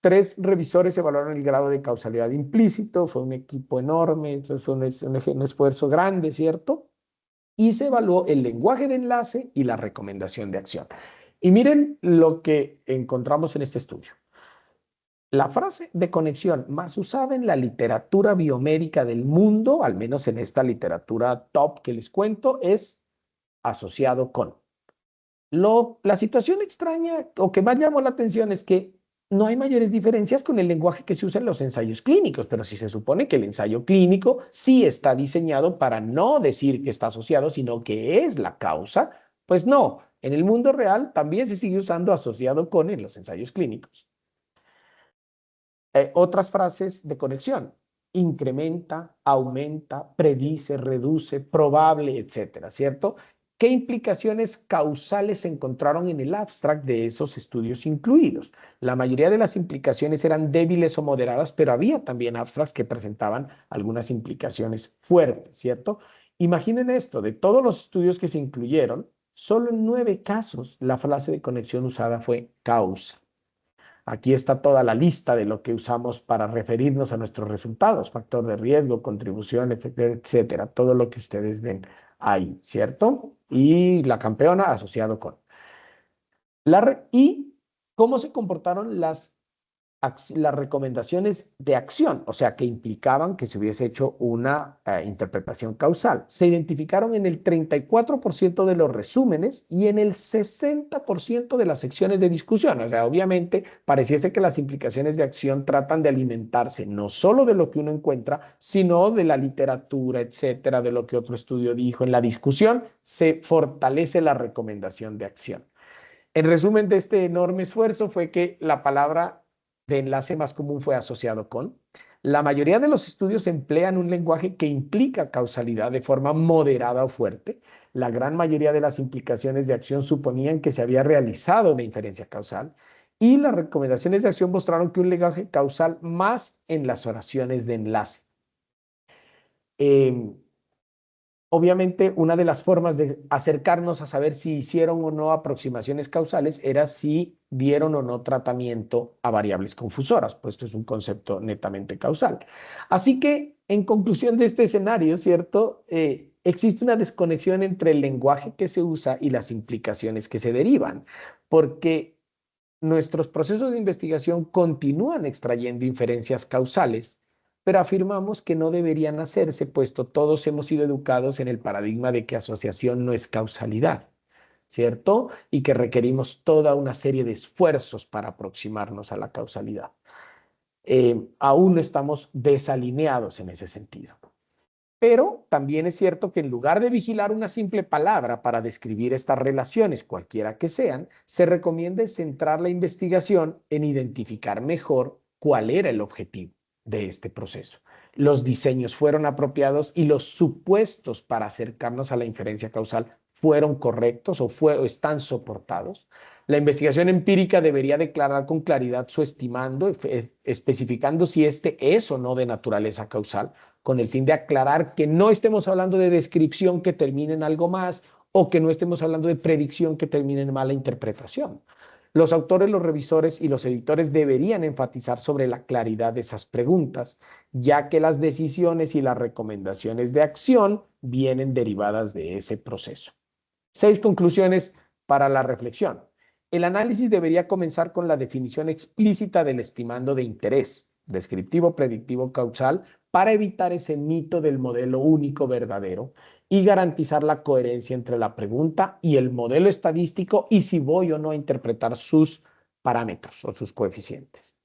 S2: 3 revisores evaluaron el grado de causalidad implícito, fue un equipo enorme, entonces fue un esfuerzo grande, ¿cierto? Y se evaluó el lenguaje de enlace y la recomendación de acción. Y miren lo que encontramos en este estudio. La frase de conexión más usada en la literatura biomédica del mundo, al menos en esta literatura top que les cuento, es asociado con. La situación extraña o que más llamó la atención es que no hay mayores diferencias con el lenguaje que se usa en los ensayos clínicos, pero si se supone que el ensayo clínico sí está diseñado para no decir que está asociado, sino que es la causa, pues no, en el mundo real también se sigue usando asociado con en los ensayos clínicos. Otras frases de conexión: incrementa, aumenta, predice, reduce, probable, etcétera, ¿cierto? ¿Qué implicaciones causales se encontraron en el abstract de esos estudios incluidos? La mayoría de las implicaciones eran débiles o moderadas, pero había también abstracts que presentaban algunas implicaciones fuertes, ¿cierto? Imaginen esto: de todos los estudios que se incluyeron, solo en 9 casos la frase de conexión usada fue causa. Aquí está toda la lista de lo que usamos para referirnos a nuestros resultados: factor de riesgo, contribución, etcétera, todo lo que ustedes ven ahí, ¿cierto? Y la campeona asociado con. Y cómo se comportaron las recomendaciones de acción, o sea, que implicaban que se hubiese hecho una interpretación causal. Se identificaron en el 34% de los resúmenes y en el 60% de las secciones de discusión. O sea, obviamente pareciese que las implicaciones de acción tratan de alimentarse no solo de lo que uno encuentra, sino de la literatura, etcétera, de lo que otro estudio dijo. En la discusión se fortalece la recomendación de acción. El resumen de este enorme esfuerzo fue que la palabra de enlace más común fue asociado con. La mayoría de los estudios emplean un lenguaje que implica causalidad de forma moderada o fuerte. La gran mayoría de las implicaciones de acción suponían que se había realizado una inferencia causal, y las recomendaciones de acción mostraron que un lenguaje causal más en las oraciones de enlace. Obviamente, una de las formas de acercarnos a saber si hicieron o no aproximaciones causales era si dieron o no tratamiento a variables confusoras, pues esto es un concepto netamente causal. Así que, en conclusión de este escenario, ¿cierto? Existe una desconexión entre el lenguaje que se usa y las implicaciones que se derivan, porque nuestros procesos de investigación continúan extrayendo inferencias causales, pero afirmamos que no deberían hacerse, puesto todos hemos sido educados en el paradigma de que asociación no es causalidad. ¿cierto? Y que requerimos toda una serie de esfuerzos para aproximarnos a la causalidad. Aún no estamos desalineados en ese sentido. Pero también es cierto que en lugar de vigilar una simple palabra para describir estas relaciones, cualquiera que sean, se recomienda centrar la investigación en identificar mejor cuál era el objetivo de este proceso. Los diseños fueron apropiados y los supuestos para acercarnos a la inferencia causal fueron correctos o están soportados. La investigación empírica debería declarar con claridad su estimando, especificando si este es o no de naturaleza causal, con el fin de aclarar que no estemos hablando de descripción que termine en algo más o que no estemos hablando de predicción que termine en mala interpretación. Los autores, los revisores y los editores deberían enfatizar sobre la claridad de esas preguntas, ya que las decisiones y las recomendaciones de acción vienen derivadas de ese proceso. 6 conclusiones para la reflexión. El análisis debería comenzar con la definición explícita del estimando de interés, descriptivo, predictivo, causal, para evitar ese mito del modelo único verdadero y garantizar la coherencia entre la pregunta y el modelo estadístico y si voy o no a interpretar sus parámetros o sus coeficientes.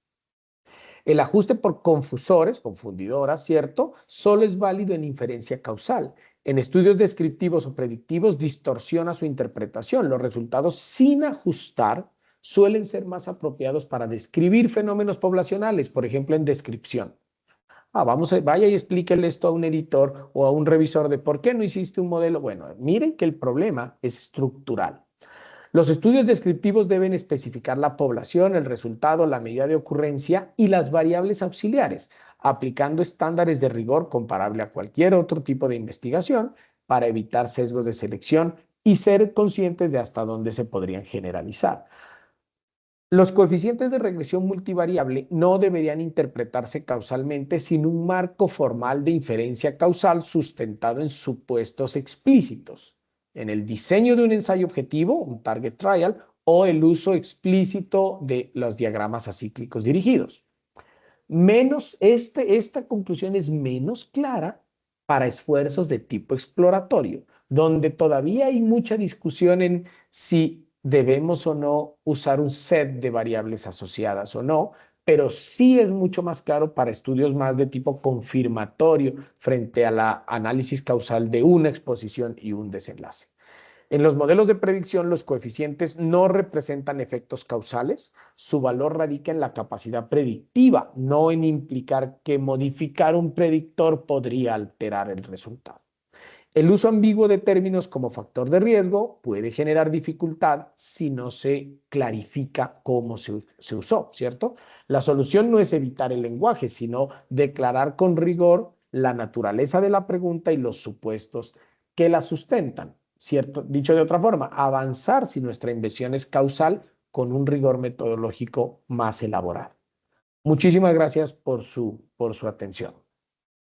S2: El ajuste por confusores, confundidoras, ¿cierto? Solo es válido en inferencia causal. En estudios descriptivos o predictivos distorsiona su interpretación. Los resultados sin ajustar suelen ser más apropiados para describir fenómenos poblacionales, por ejemplo, en descripción. Vaya y explíquele esto a un editor o a un revisor de por qué no hiciste un modelo. Bueno, miren que el problema es estructural. Los estudios descriptivos deben especificar la población, el resultado, la medida de ocurrencia y las variables auxiliares, aplicando estándares de rigor comparable a cualquier otro tipo de investigación para evitar sesgos de selección y ser conscientes de hasta dónde se podrían generalizar. Los coeficientes de regresión multivariable no deberían interpretarse causalmente sin un marco formal de inferencia causal sustentado en supuestos explícitos, en el diseño de un ensayo objetivo, un target trial, o el uso explícito de los diagramas acíclicos dirigidos. Esta conclusión es menos clara para esfuerzos de tipo exploratorio, donde todavía hay mucha discusión en si debemos o no usar un set de variables asociadas o no, pero sí es mucho más claro para estudios más de tipo confirmatorio frente a la análisis causal de una exposición y un desenlace. En los modelos de predicción, los coeficientes no representan efectos causales. Su valor radica en la capacidad predictiva, no en implicar que modificar un predictor podría alterar el resultado. El uso ambiguo de términos como factor de riesgo puede generar dificultad si no se clarifica cómo se usó, ¿cierto? La solución no es evitar el lenguaje, sino declarar con rigor la naturaleza de la pregunta y los supuestos que la sustentan, ¿cierto? Dicho de otra forma, avanzar si nuestra inversión es causal con un rigor metodológico más elaborado. Muchísimas gracias por su atención.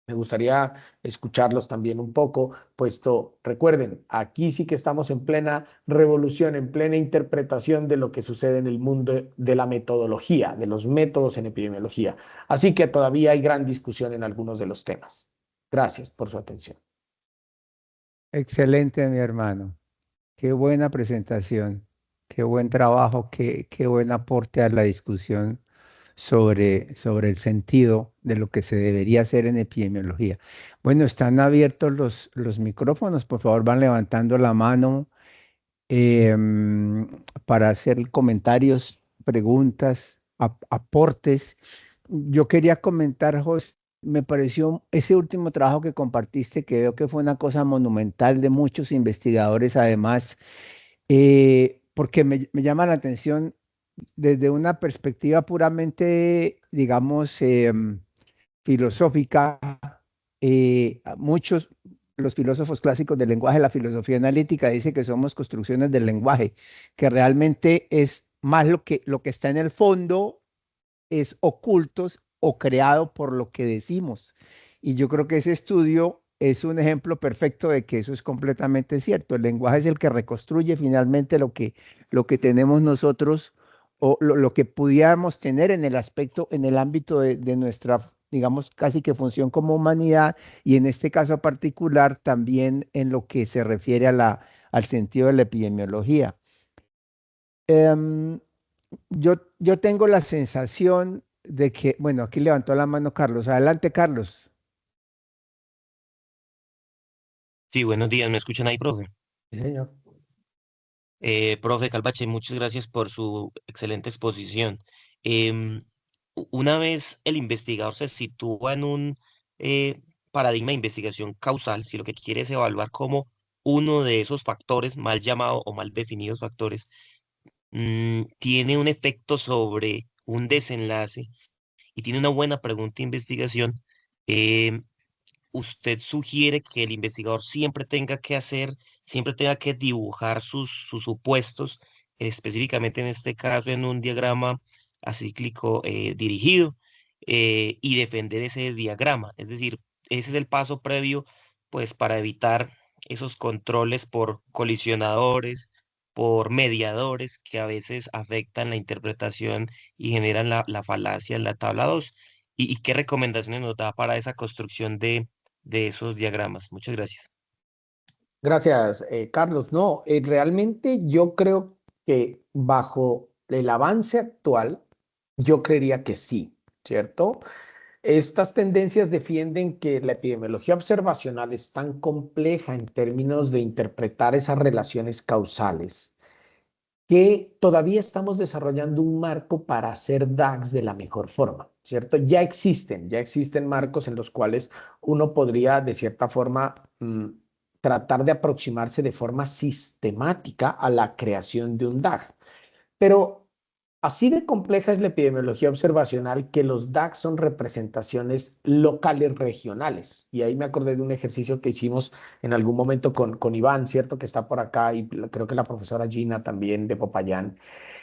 S2: Me gustaría escucharlos también un poco, puesto, recuerden, aquí sí que estamos en plena revolución, en plena interpretación de lo que sucede en el mundo de la metodología, de los métodos en epidemiología. Así que todavía hay gran discusión en algunos de los temas. Gracias por su atención.
S1: Excelente, mi hermano. Qué buena presentación, qué buen trabajo, qué buen aporte a la discusión sobre el sentido de lo que se debería hacer en epidemiología. Bueno, están abiertos los micrófonos, por favor, van levantando la mano para hacer comentarios, preguntas, aportes. Yo quería comentar, José, me pareció ese último trabajo que compartiste, que veo que fue una cosa monumental de muchos investigadores, además, porque me llama la atención desde una perspectiva puramente, digamos, filosófica. Muchos, los filósofos clásicos del lenguaje, la filosofía analítica, dice que somos construcciones del lenguaje, que realmente es más lo que está en el fondo, es ocultos o creado por lo que decimos. Y yo creo que ese estudio es un ejemplo perfecto de que eso es completamente cierto. El lenguaje es el que reconstruye finalmente lo que tenemos nosotros o lo que pudiéramos tener en el aspecto, en el ámbito de nuestra, digamos, casi que función como humanidad y en este caso particular también en lo que se refiere al sentido de la epidemiología. Em, yo tengo la sensación de que, bueno, aquí levantó la mano Carlos. Adelante, Carlos.
S3: Sí, buenos días, ¿me escuchan ahí, profe?
S2: Sí, señor.
S3: Profe Calvache, muchas gracias por su excelente exposición. Una vez el investigador se sitúa en un eh, paradigma de investigación causal, si lo que quiere es evaluar cómo uno de esos factores, mal llamado o mal definidos factores, tiene un efecto sobre un desenlace y tiene una buena pregunta de investigación, em, usted sugiere que el investigador siempre tenga que dibujar sus supuestos, específicamente en este caso en un diagrama acíclico dirigido, y defender ese diagrama. Es decir, ese es el paso previo, pues, para evitar esos controles por colisionadores, por mediadores que a veces afectan la interpretación y generan la falacia en la tabla 2. ¿Y qué recomendaciones nos da para esa construcción de esos diagramas? Muchas gracias.
S2: Gracias, Carlos. No, realmente yo creo que bajo el avance actual, yo creería que sí, ¿cierto? Estas tendencias defienden que la epidemiología observacional es tan compleja en términos de interpretar esas relaciones causales que todavía estamos desarrollando un marco para hacer DAGs de la mejor forma, ¿cierto? Ya existen marcos en los cuales uno podría, de cierta forma, tratar de aproximarse de forma sistemática a la creación de un DAG. Pero así de compleja es la epidemiología observacional que los DAG son representaciones locales regionales. Y ahí me acordé de un ejercicio que hicimos en algún momento con Iván, ¿cierto? Que está por acá y creo que la profesora Gina también de Popayán.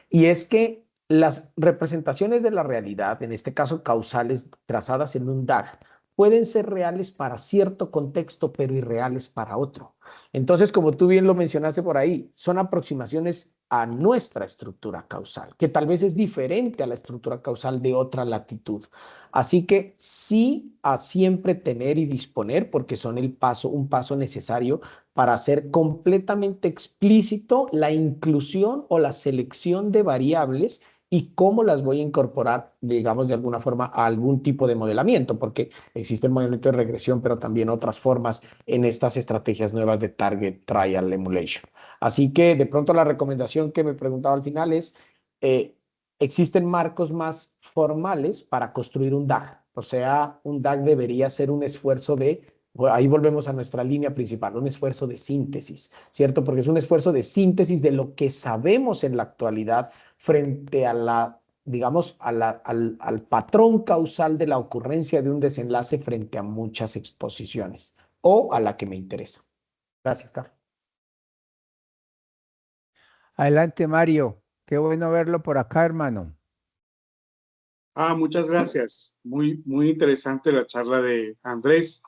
S2: Y es que las representaciones de la realidad, en este caso causales trazadas en un DAG, pueden ser reales para cierto contexto, pero irreales para otro. Entonces, como tú bien lo mencionaste por ahí, son aproximaciones a nuestra estructura causal, que tal vez es diferente a la estructura causal de otra latitud. Así que sí a siempre tener y disponer, porque son un paso necesario para hacer completamente explícito la inclusión o la selección de variables y cómo las voy a incorporar, digamos, de alguna forma a algún tipo de modelamiento, porque existe el modelamiento de regresión, pero también otras formas en estas estrategias nuevas de Target Trial Emulation. Así que de pronto la recomendación que me preguntaba al final es, eh, existen marcos más formales para construir un DAG. O sea, un DAG debería ser un esfuerzo de, bueno, ahí volvemos a nuestra línea principal, un esfuerzo de síntesis, ¿cierto? Porque es un esfuerzo de síntesis de lo que sabemos en la actualidad frente a la, digamos, al patrón causal de la ocurrencia de un desenlace frente a muchas exposiciones o a la que me interesa. Gracias, Carlos.
S1: Adelante, Mario. Qué bueno verlo por acá, hermano.
S4: Muchas gracias. Muy interesante la charla de Andrés.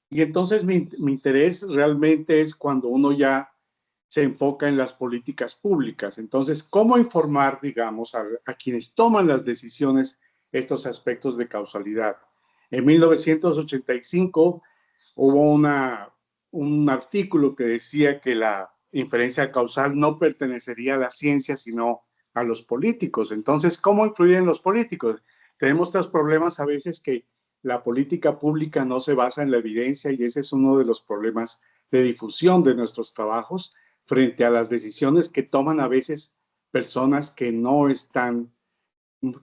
S4: Y entonces mi interés realmente es cuando uno ya se enfoca en las políticas públicas. Entonces, ¿cómo informar, digamos, a quienes toman las decisiones estos aspectos de causalidad? En 1985 hubo un artículo que decía que la inferencia causal no pertenecería a la ciencia, sino a los políticos. Entonces, ¿cómo influir en los políticos? Tenemos estos problemas a veces que la política pública no se basa en la evidencia y ese es uno de los problemas de difusión de nuestros trabajos frente a las decisiones que toman a veces personas que no están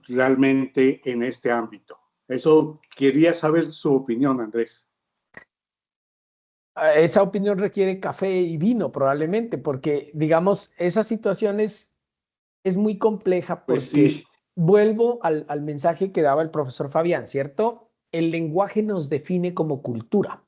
S4: realmente en este ámbito. Eso quería saber su opinión, Andrés.
S2: Esa opinión requiere café y vino probablemente, porque digamos, esa situación es muy compleja
S4: Pues
S2: porque
S4: sí.
S2: vuelvo al mensaje que daba el profesor Fabián, ¿cierto? El lenguaje nos define como cultura.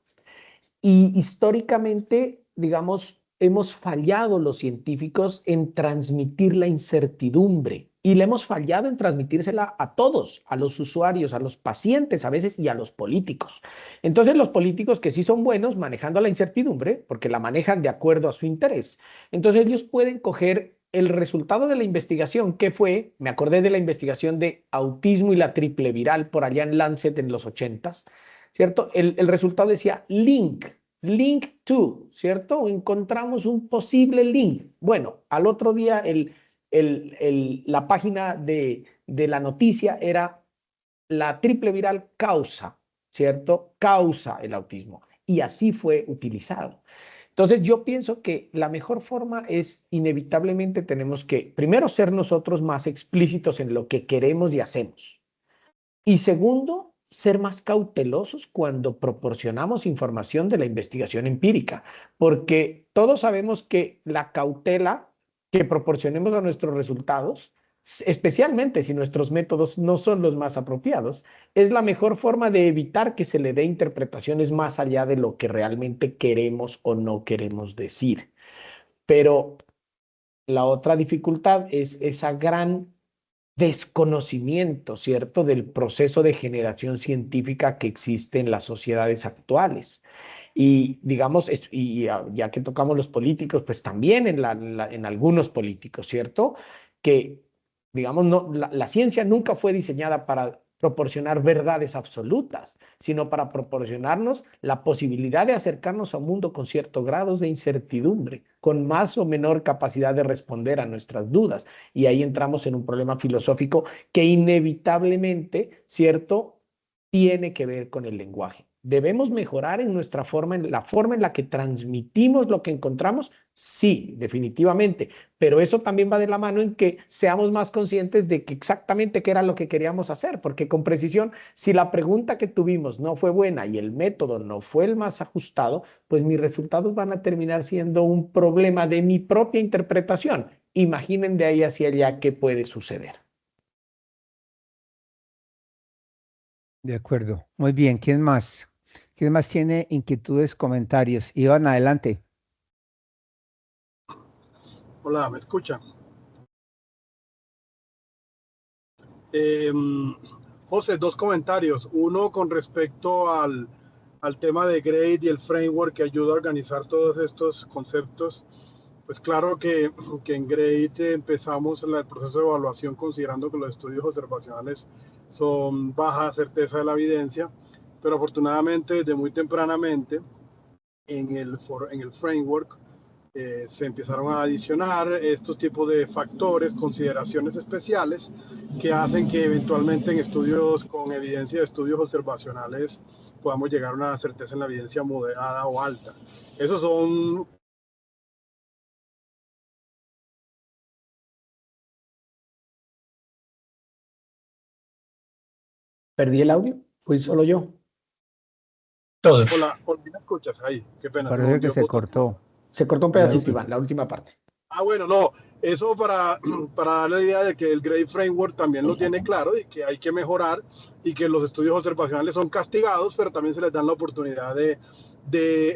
S2: Y históricamente, digamos, hemos fallado los científicos en transmitir la incertidumbre y le hemos fallado en transmitírsela a todos, a los usuarios, a los pacientes a veces y a los políticos. Entonces, los políticos que sí son buenos manejando la incertidumbre, porque la manejan de acuerdo a su interés, entonces ellos pueden coger el resultado de la investigación, que fue, me acordé de la investigación de autismo y la triple viral por allá en Lancet en los 80s, ¿cierto? El resultado decía link link to, ¿cierto? Encontramos un posible link. Bueno, al otro día la página de la noticia era la triple viral causa, ¿cierto? Causa el autismo. Y así fue utilizado. Entonces yo pienso que la mejor forma es inevitablemente tenemos que primero ser nosotros más explícitos en lo que queremos y hacemos. Y segundo, ser más cautelosos cuando proporcionamos información de la investigación empírica, porque todos sabemos que la cautela que proporcionemos a nuestros resultados, especialmente si nuestros métodos no son los más apropiados, es la mejor forma de evitar que se le dé interpretaciones más allá de lo que realmente queremos o no queremos decir. Pero la otra dificultad es esa gran desconocimiento, ¿cierto?, del proceso de generación científica que existe en las sociedades actuales. Y digamos, ya que tocamos los políticos, pues también en algunos políticos, ¿cierto? Que, digamos, no, la ciencia nunca fue diseñada para proporcionar verdades absolutas, sino para proporcionarnos la posibilidad de acercarnos a un mundo con ciertos grados de incertidumbre, con más o menor capacidad de responder a nuestras dudas. Y ahí entramos en un problema filosófico que inevitablemente, ¿cierto?, tiene que ver con el lenguaje. ¿Debemos mejorar en nuestra forma, en la forma en la que transmitimos lo que encontramos? Sí, definitivamente. Pero eso también va de la mano en que seamos más conscientes de que exactamente qué era lo que queríamos hacer, porque con precisión, si la pregunta que tuvimos no fue buena y el método no fue el más ajustado, pues mis resultados van a terminar siendo un problema de mi propia interpretación. Imaginen de ahí hacia allá qué puede suceder.
S1: De acuerdo. Muy bien. ¿Quién más? ¿Quién más tiene inquietudes, comentarios? Iván, adelante.
S5: Hola, ¿me escuchan? José, dos comentarios. Uno con respecto al tema de GRADE y el framework que ayuda a organizar todos estos conceptos. Pues claro que en GRADE empezamos en el proceso de evaluación considerando que los estudios observacionales son baja certeza de la evidencia, pero afortunadamente desde muy tempranamente en el framework se empezaron a adicionar estos tipos de factores, consideraciones especiales que hacen que eventualmente en estudios con evidencia de estudios observacionales podamos llegar a una certeza en la evidencia moderada o alta. Esos son...
S2: ¿Perdí el audio? ¿Fui solo yo?
S6: Todos.
S5: Hola, ¿me escuchas ahí? Qué pena.
S1: Parece que se cortó.
S2: Se cortó un pedacito, Iván, la última parte.
S5: Ah, bueno, no, eso para darle la idea de que el GRADE Framework también lo tiene claro y que hay que mejorar y que los estudios observacionales son castigados, pero también se les dan la oportunidad de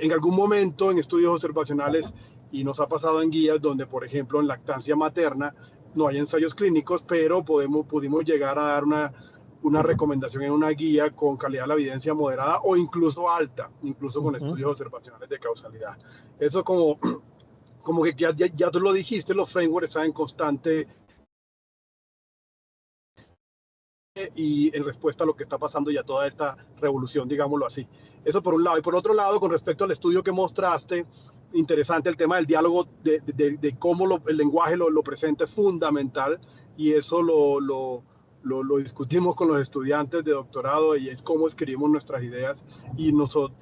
S5: en algún momento en estudios observacionales, y nos ha pasado en guías donde, por ejemplo, en lactancia materna no hay ensayos clínicos, pero pudimos llegar a dar una recomendación en una guía con calidad de la evidencia moderada o incluso alta, incluso con estudios observacionales de causalidad. Eso como que ya tú lo dijiste, los frameworks están en constante y en respuesta a lo que está pasando y a toda esta revolución, digámoslo así. Eso por un lado. Y por otro lado, con respecto al estudio que mostraste, interesante el tema del diálogo, de cómo el lenguaje lo presenta, es fundamental, y eso lo discutimos con los estudiantes de doctorado, y es cómo escribimos nuestras ideas. Y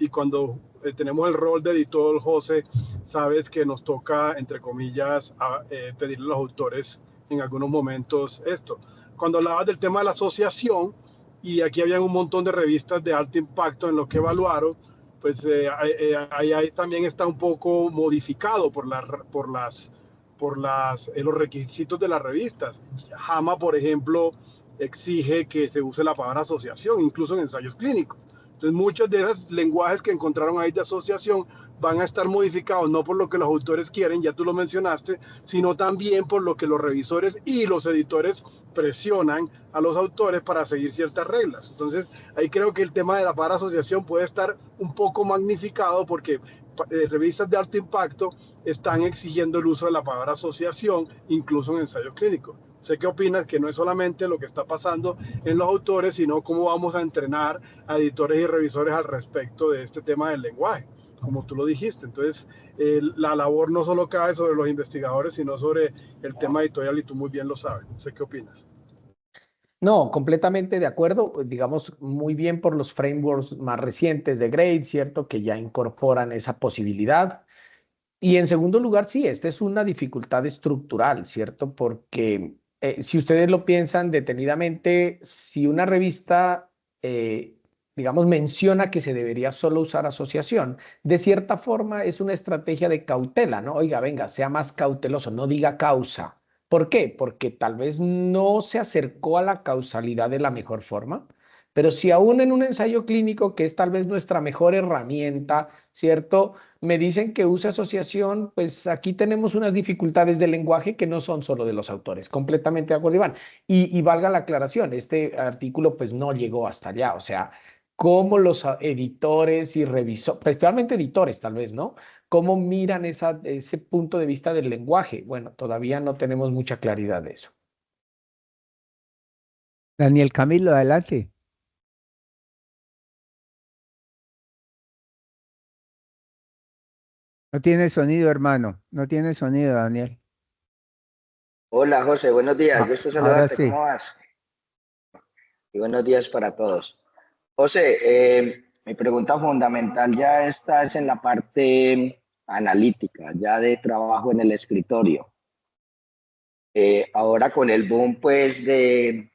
S5: cuando tenemos el rol de editor, José, sabes que nos toca, entre comillas, pedirle a los autores en algunos momentos esto. Cuando hablabas del tema de la asociación, y aquí había un montón de revistas de alto impacto en lo que evaluaron, pues ahí también está un poco modificado por los requisitos de las revistas. JAMA, por ejemplo, exige que se use la palabra asociación, incluso en ensayos clínicos. Entonces, muchos de esos lenguajes que encontraron ahí de asociación van a estar modificados, no por lo que los autores quieren, ya tú lo mencionaste, sino también por lo que los revisores y los editores presionan a los autores para seguir ciertas reglas. Entonces, ahí creo que el tema de la palabra asociación puede estar un poco magnificado, porque revistas de alto impacto están exigiendo el uso de la palabra asociación, incluso en ensayos clínicos. ¿Sé qué opinas? Que no es solamente lo que está pasando en los autores, sino cómo vamos a entrenar a editores y revisores al respecto de este tema del lenguaje. como tú lo dijiste. Entonces, la labor no solo cae sobre los investigadores, sino sobre el tema editorial, y tú muy bien lo sabes. No sé qué opinas.
S2: No, completamente de acuerdo, digamos, muy bien por los frameworks más recientes de Grade, ¿cierto? Que ya incorporan esa posibilidad. Y en segundo lugar, sí, esta es una dificultad estructural, ¿cierto? Porque si ustedes lo piensan detenidamente, si una revista, digamos, menciona que se debería solo usar asociación, de cierta forma es una estrategia de cautela, ¿no? Oiga, venga, sea más cauteloso, no diga causa. ¿Por qué? Porque tal vez no se acercó a la causalidad de la mejor forma, pero si aún en un ensayo clínico, que es tal vez nuestra mejor herramienta, ¿cierto? Me dicen que use asociación, pues aquí tenemos unas dificultades de lenguaje que no son solo de los autores. Completamente de acuerdo, Iván. Y valga la aclaración, este artículo pues no llegó hasta allá, o sea, cómo los editores y revisores, principalmente editores tal vez, ¿no? ¿Cómo miran ese punto de vista del lenguaje? Bueno, todavía no tenemos mucha claridad de eso.
S1: Daniel Camilo, adelante. No tiene sonido, hermano. No tiene sonido, Daniel.
S7: Hola José, buenos días,
S1: Ah,
S7: gusto
S1: ahora
S7: saludarte,
S1: sí.
S7: ¿cómo vas? Y buenos días para todos. José, mi pregunta fundamental ya está es en la parte analítica, ya de trabajo en el escritorio. Ahora con el boom pues de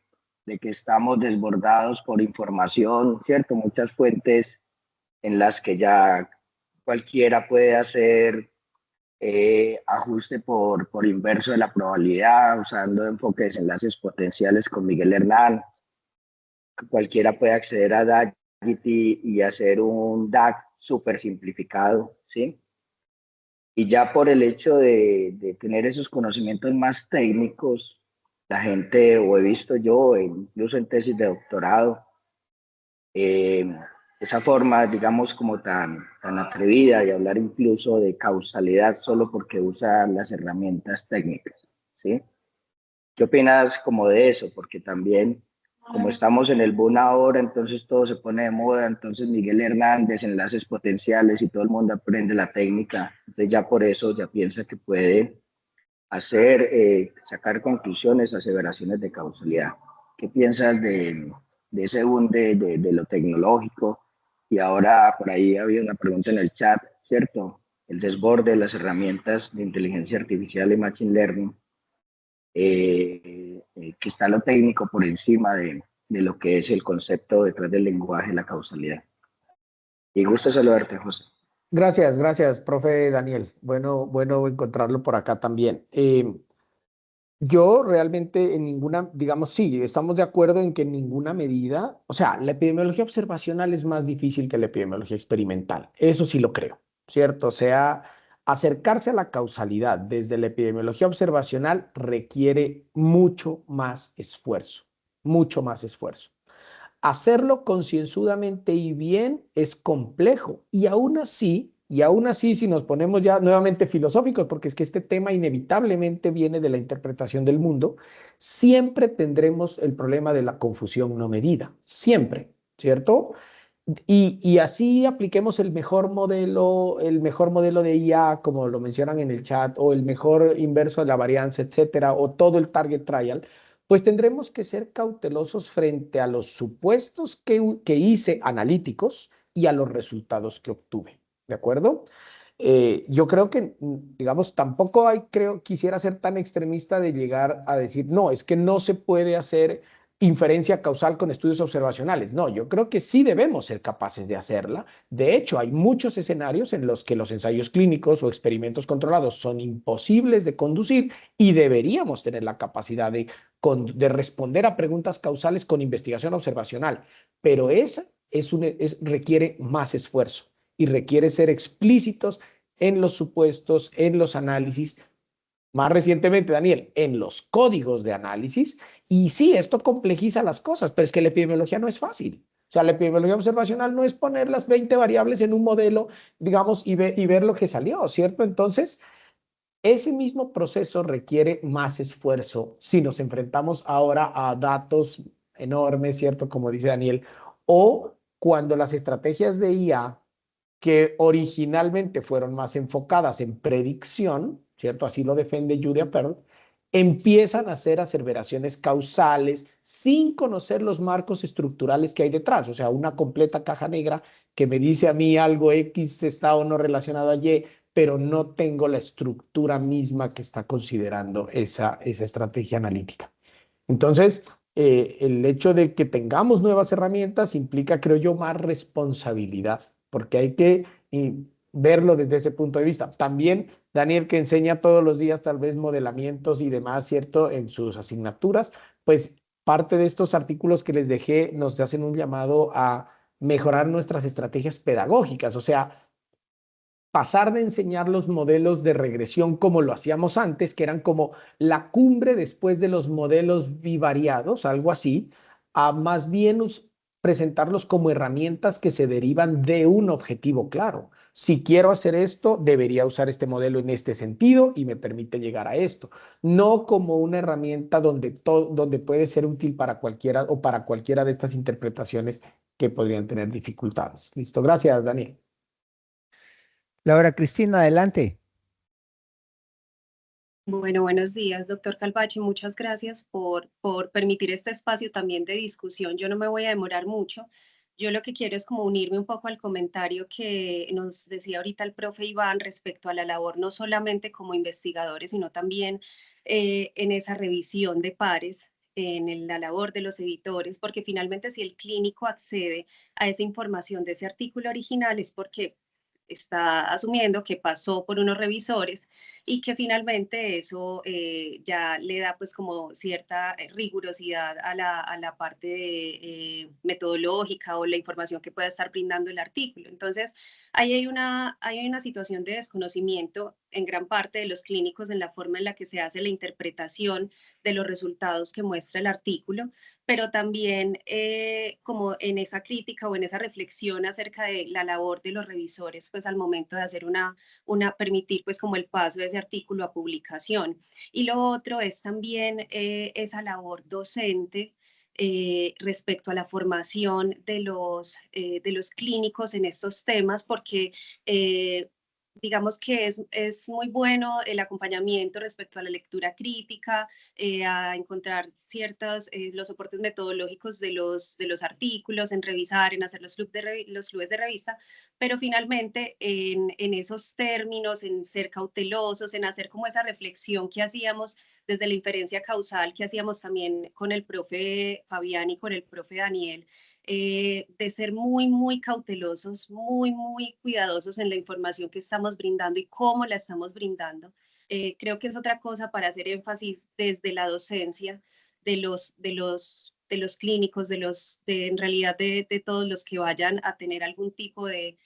S7: que estamos desbordados por información, ¿cierto? Muchas fuentes en las que ya cualquiera puede hacer ajuste por inverso de la probabilidad, usando enfoques enlaces potenciales con Miguel Hernán. Cualquiera puede acceder a DAGITY y hacer un DAG súper simplificado, ¿sí? Y ya por el hecho de tener esos conocimientos más técnicos, la gente, o he visto yo, incluso en tesis de doctorado, esa forma, digamos, como tan atrevida de hablar incluso de causalidad solo porque usa las herramientas técnicas, ¿sí? ¿Qué opinas como de eso? Porque también, como estamos en el boom ahora, entonces todo se pone de moda, entonces Miguel Hernández, enlaces potenciales y todo el mundo aprende la técnica, entonces ya por eso ya piensa que puede hacer, sacar conclusiones, aseveraciones de causalidad. ¿Qué piensas de ese boom de lo tecnológico? Y ahora por ahí había una pregunta en el chat, ¿cierto? El desborde de las herramientas de inteligencia artificial y machine learning, que está lo técnico por encima de lo que es el concepto detrás del lenguaje, la causalidad. Y gusto saludarte, José.
S2: Gracias, profe Daniel. Bueno encontrarlo por acá también. Yo realmente en ninguna, digamos, sí, estamos de acuerdo en que en ninguna medida, o sea, la epidemiología observacional es más difícil que la epidemiología experimental. Eso sí lo creo, ¿cierto? O sea, acercarse a la causalidad desde la epidemiología observacional requiere mucho más esfuerzo. Hacerlo concienzudamente y bien es complejo. Y aún así, si nos ponemos ya nuevamente filosóficos, porque es que este tema inevitablemente viene de la interpretación del mundo, siempre tendremos el problema de la confusión no medida. Siempre, ¿cierto? Y así apliquemos el mejor modelo de IA, como lo mencionan en el chat, o el mejor inverso de la varianza, etcétera, o todo el target trial, pues tendremos que ser cautelosos frente a los supuestos que hice analíticos y a los resultados que obtuve. ¿De acuerdo? Yo creo que, digamos, tampoco quisiera ser tan extremista de llegar a decir, no, es que no se puede hacer inferencia causal con estudios observacionales. No, yo creo que sí debemos ser capaces de hacerla. De hecho, hay muchos escenarios en los que los ensayos clínicos o experimentos controlados son imposibles de conducir y deberíamos tener la capacidad de responder a preguntas causales con investigación observacional. Pero esa requiere más esfuerzo y requiere ser explícitos en los supuestos, en los análisis, más recientemente, Daniel, en los códigos de análisis. Y sí, esto complejiza las cosas, pero es que la epidemiología no es fácil. O sea, la epidemiología observacional no es poner las 20 variables en un modelo, digamos, y ver lo que salió, ¿cierto? Entonces, ese mismo proceso requiere más esfuerzo si nos enfrentamos ahora a datos enormes, ¿cierto? Como dice Daniel, o cuando las estrategias de IA que originalmente fueron más enfocadas en predicción, ¿cierto? Así lo defiende Julia Pearl, empiezan a hacer aseveraciones causales sin conocer los marcos estructurales que hay detrás. O sea, una completa caja negra que me dice a mí algo X está o no relacionado a Y, pero no tengo la estructura misma que está considerando esa estrategia analítica. Entonces, el hecho de que tengamos nuevas herramientas implica, creo yo, más responsabilidad, porque hay que verlo desde ese punto de vista. También Daniel, que enseña todos los días tal vez modelamientos y demás, ¿cierto? En sus asignaturas, pues parte de estos artículos que les dejé nos hacen un llamado a mejorar nuestras estrategias pedagógicas, o sea, pasar de enseñar los modelos de regresión como lo hacíamos antes, que eran como la cumbre después de los modelos bivariados, algo así, a más bien presentarlos como herramientas que se derivan de un objetivo claro. Si quiero hacer esto, debería usar este modelo en este sentido y me permite llegar a esto. No como una herramienta donde puede ser útil para cualquiera o para cualquiera de estas interpretaciones que podrían tener dificultades. Listo, gracias, Daniel.
S1: Laura Cristina, adelante.
S8: Bueno, buenos días, doctor Calvache. Muchas gracias por permitir este espacio también de discusión. Yo no me voy a demorar mucho. Yo lo que quiero es como unirme un poco al comentario que nos decía ahorita el profe Iván respecto a la labor, no solamente como investigadores, sino también en esa revisión de pares, en la labor de los editores, porque finalmente si el clínico accede a esa información de ese artículo original es porque está asumiendo que pasó por unos revisores y que finalmente eso ya le da pues como cierta rigurosidad a la parte metodológica o la información que pueda estar brindando el artículo. Entonces, ahí hay una situación de desconocimiento en gran parte de los clínicos en la forma en la que se hace la interpretación de los resultados que muestra el artículo, pero también como en esa crítica o en esa reflexión acerca de la labor de los revisores, pues al momento de hacer permitir pues como el paso de ese artículo a publicación. Y lo otro es también esa labor docente respecto a la formación de los clínicos en estos temas, porque digamos que es muy bueno el acompañamiento respecto a la lectura crítica, a encontrar los soportes metodológicos de los artículos, en revisar, en hacer los clubes de revista, pero finalmente en esos términos, en ser cautelosos, en hacer como esa reflexión que hacíamos desde la inferencia causal, que hacíamos también con el profe Fabián y con el profe Daniel, de ser muy, muy cautelosos, muy, muy cuidadosos en la información que estamos brindando y cómo la estamos brindando. Creo que es otra cosa para hacer énfasis desde la docencia de los clínicos, en realidad de todos los que vayan a tener algún tipo de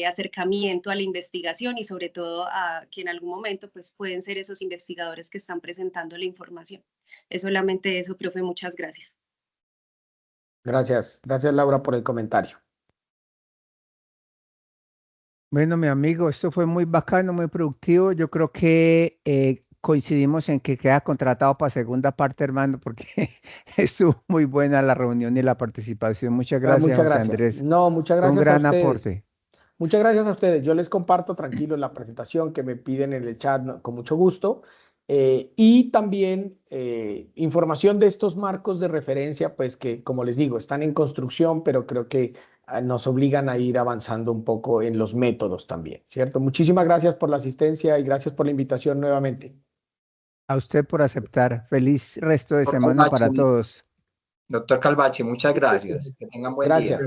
S8: acercamiento a la investigación y sobre todo a que en algún momento pues pueden ser esos investigadores que están presentando la información. Es solamente eso, profe, muchas gracias.
S2: Gracias Laura por el comentario.
S1: Bueno, mi amigo, esto fue muy bacano, muy productivo. Yo creo que coincidimos en que queda contratado para segunda parte, hermano, porque estuvo muy buena la reunión y la participación. Muchas gracias,
S2: muchas
S1: José
S2: gracias.
S1: Andrés.
S2: No, muchas gracias
S1: un gran
S2: a ustedes.
S1: aporte.
S2: Muchas gracias a ustedes. Yo les comparto tranquilo la presentación que me piden en el chat, ¿no? Con mucho gusto. Y también información de estos marcos de referencia, pues que, como les digo, están en construcción, pero creo que nos obligan a ir avanzando un poco en los métodos también, ¿cierto? Muchísimas gracias por la asistencia y gracias por la invitación nuevamente.
S1: A usted por aceptar. Feliz resto de semana para todos.
S6: Doctor Calvache, muchas gracias. Que tengan buen día.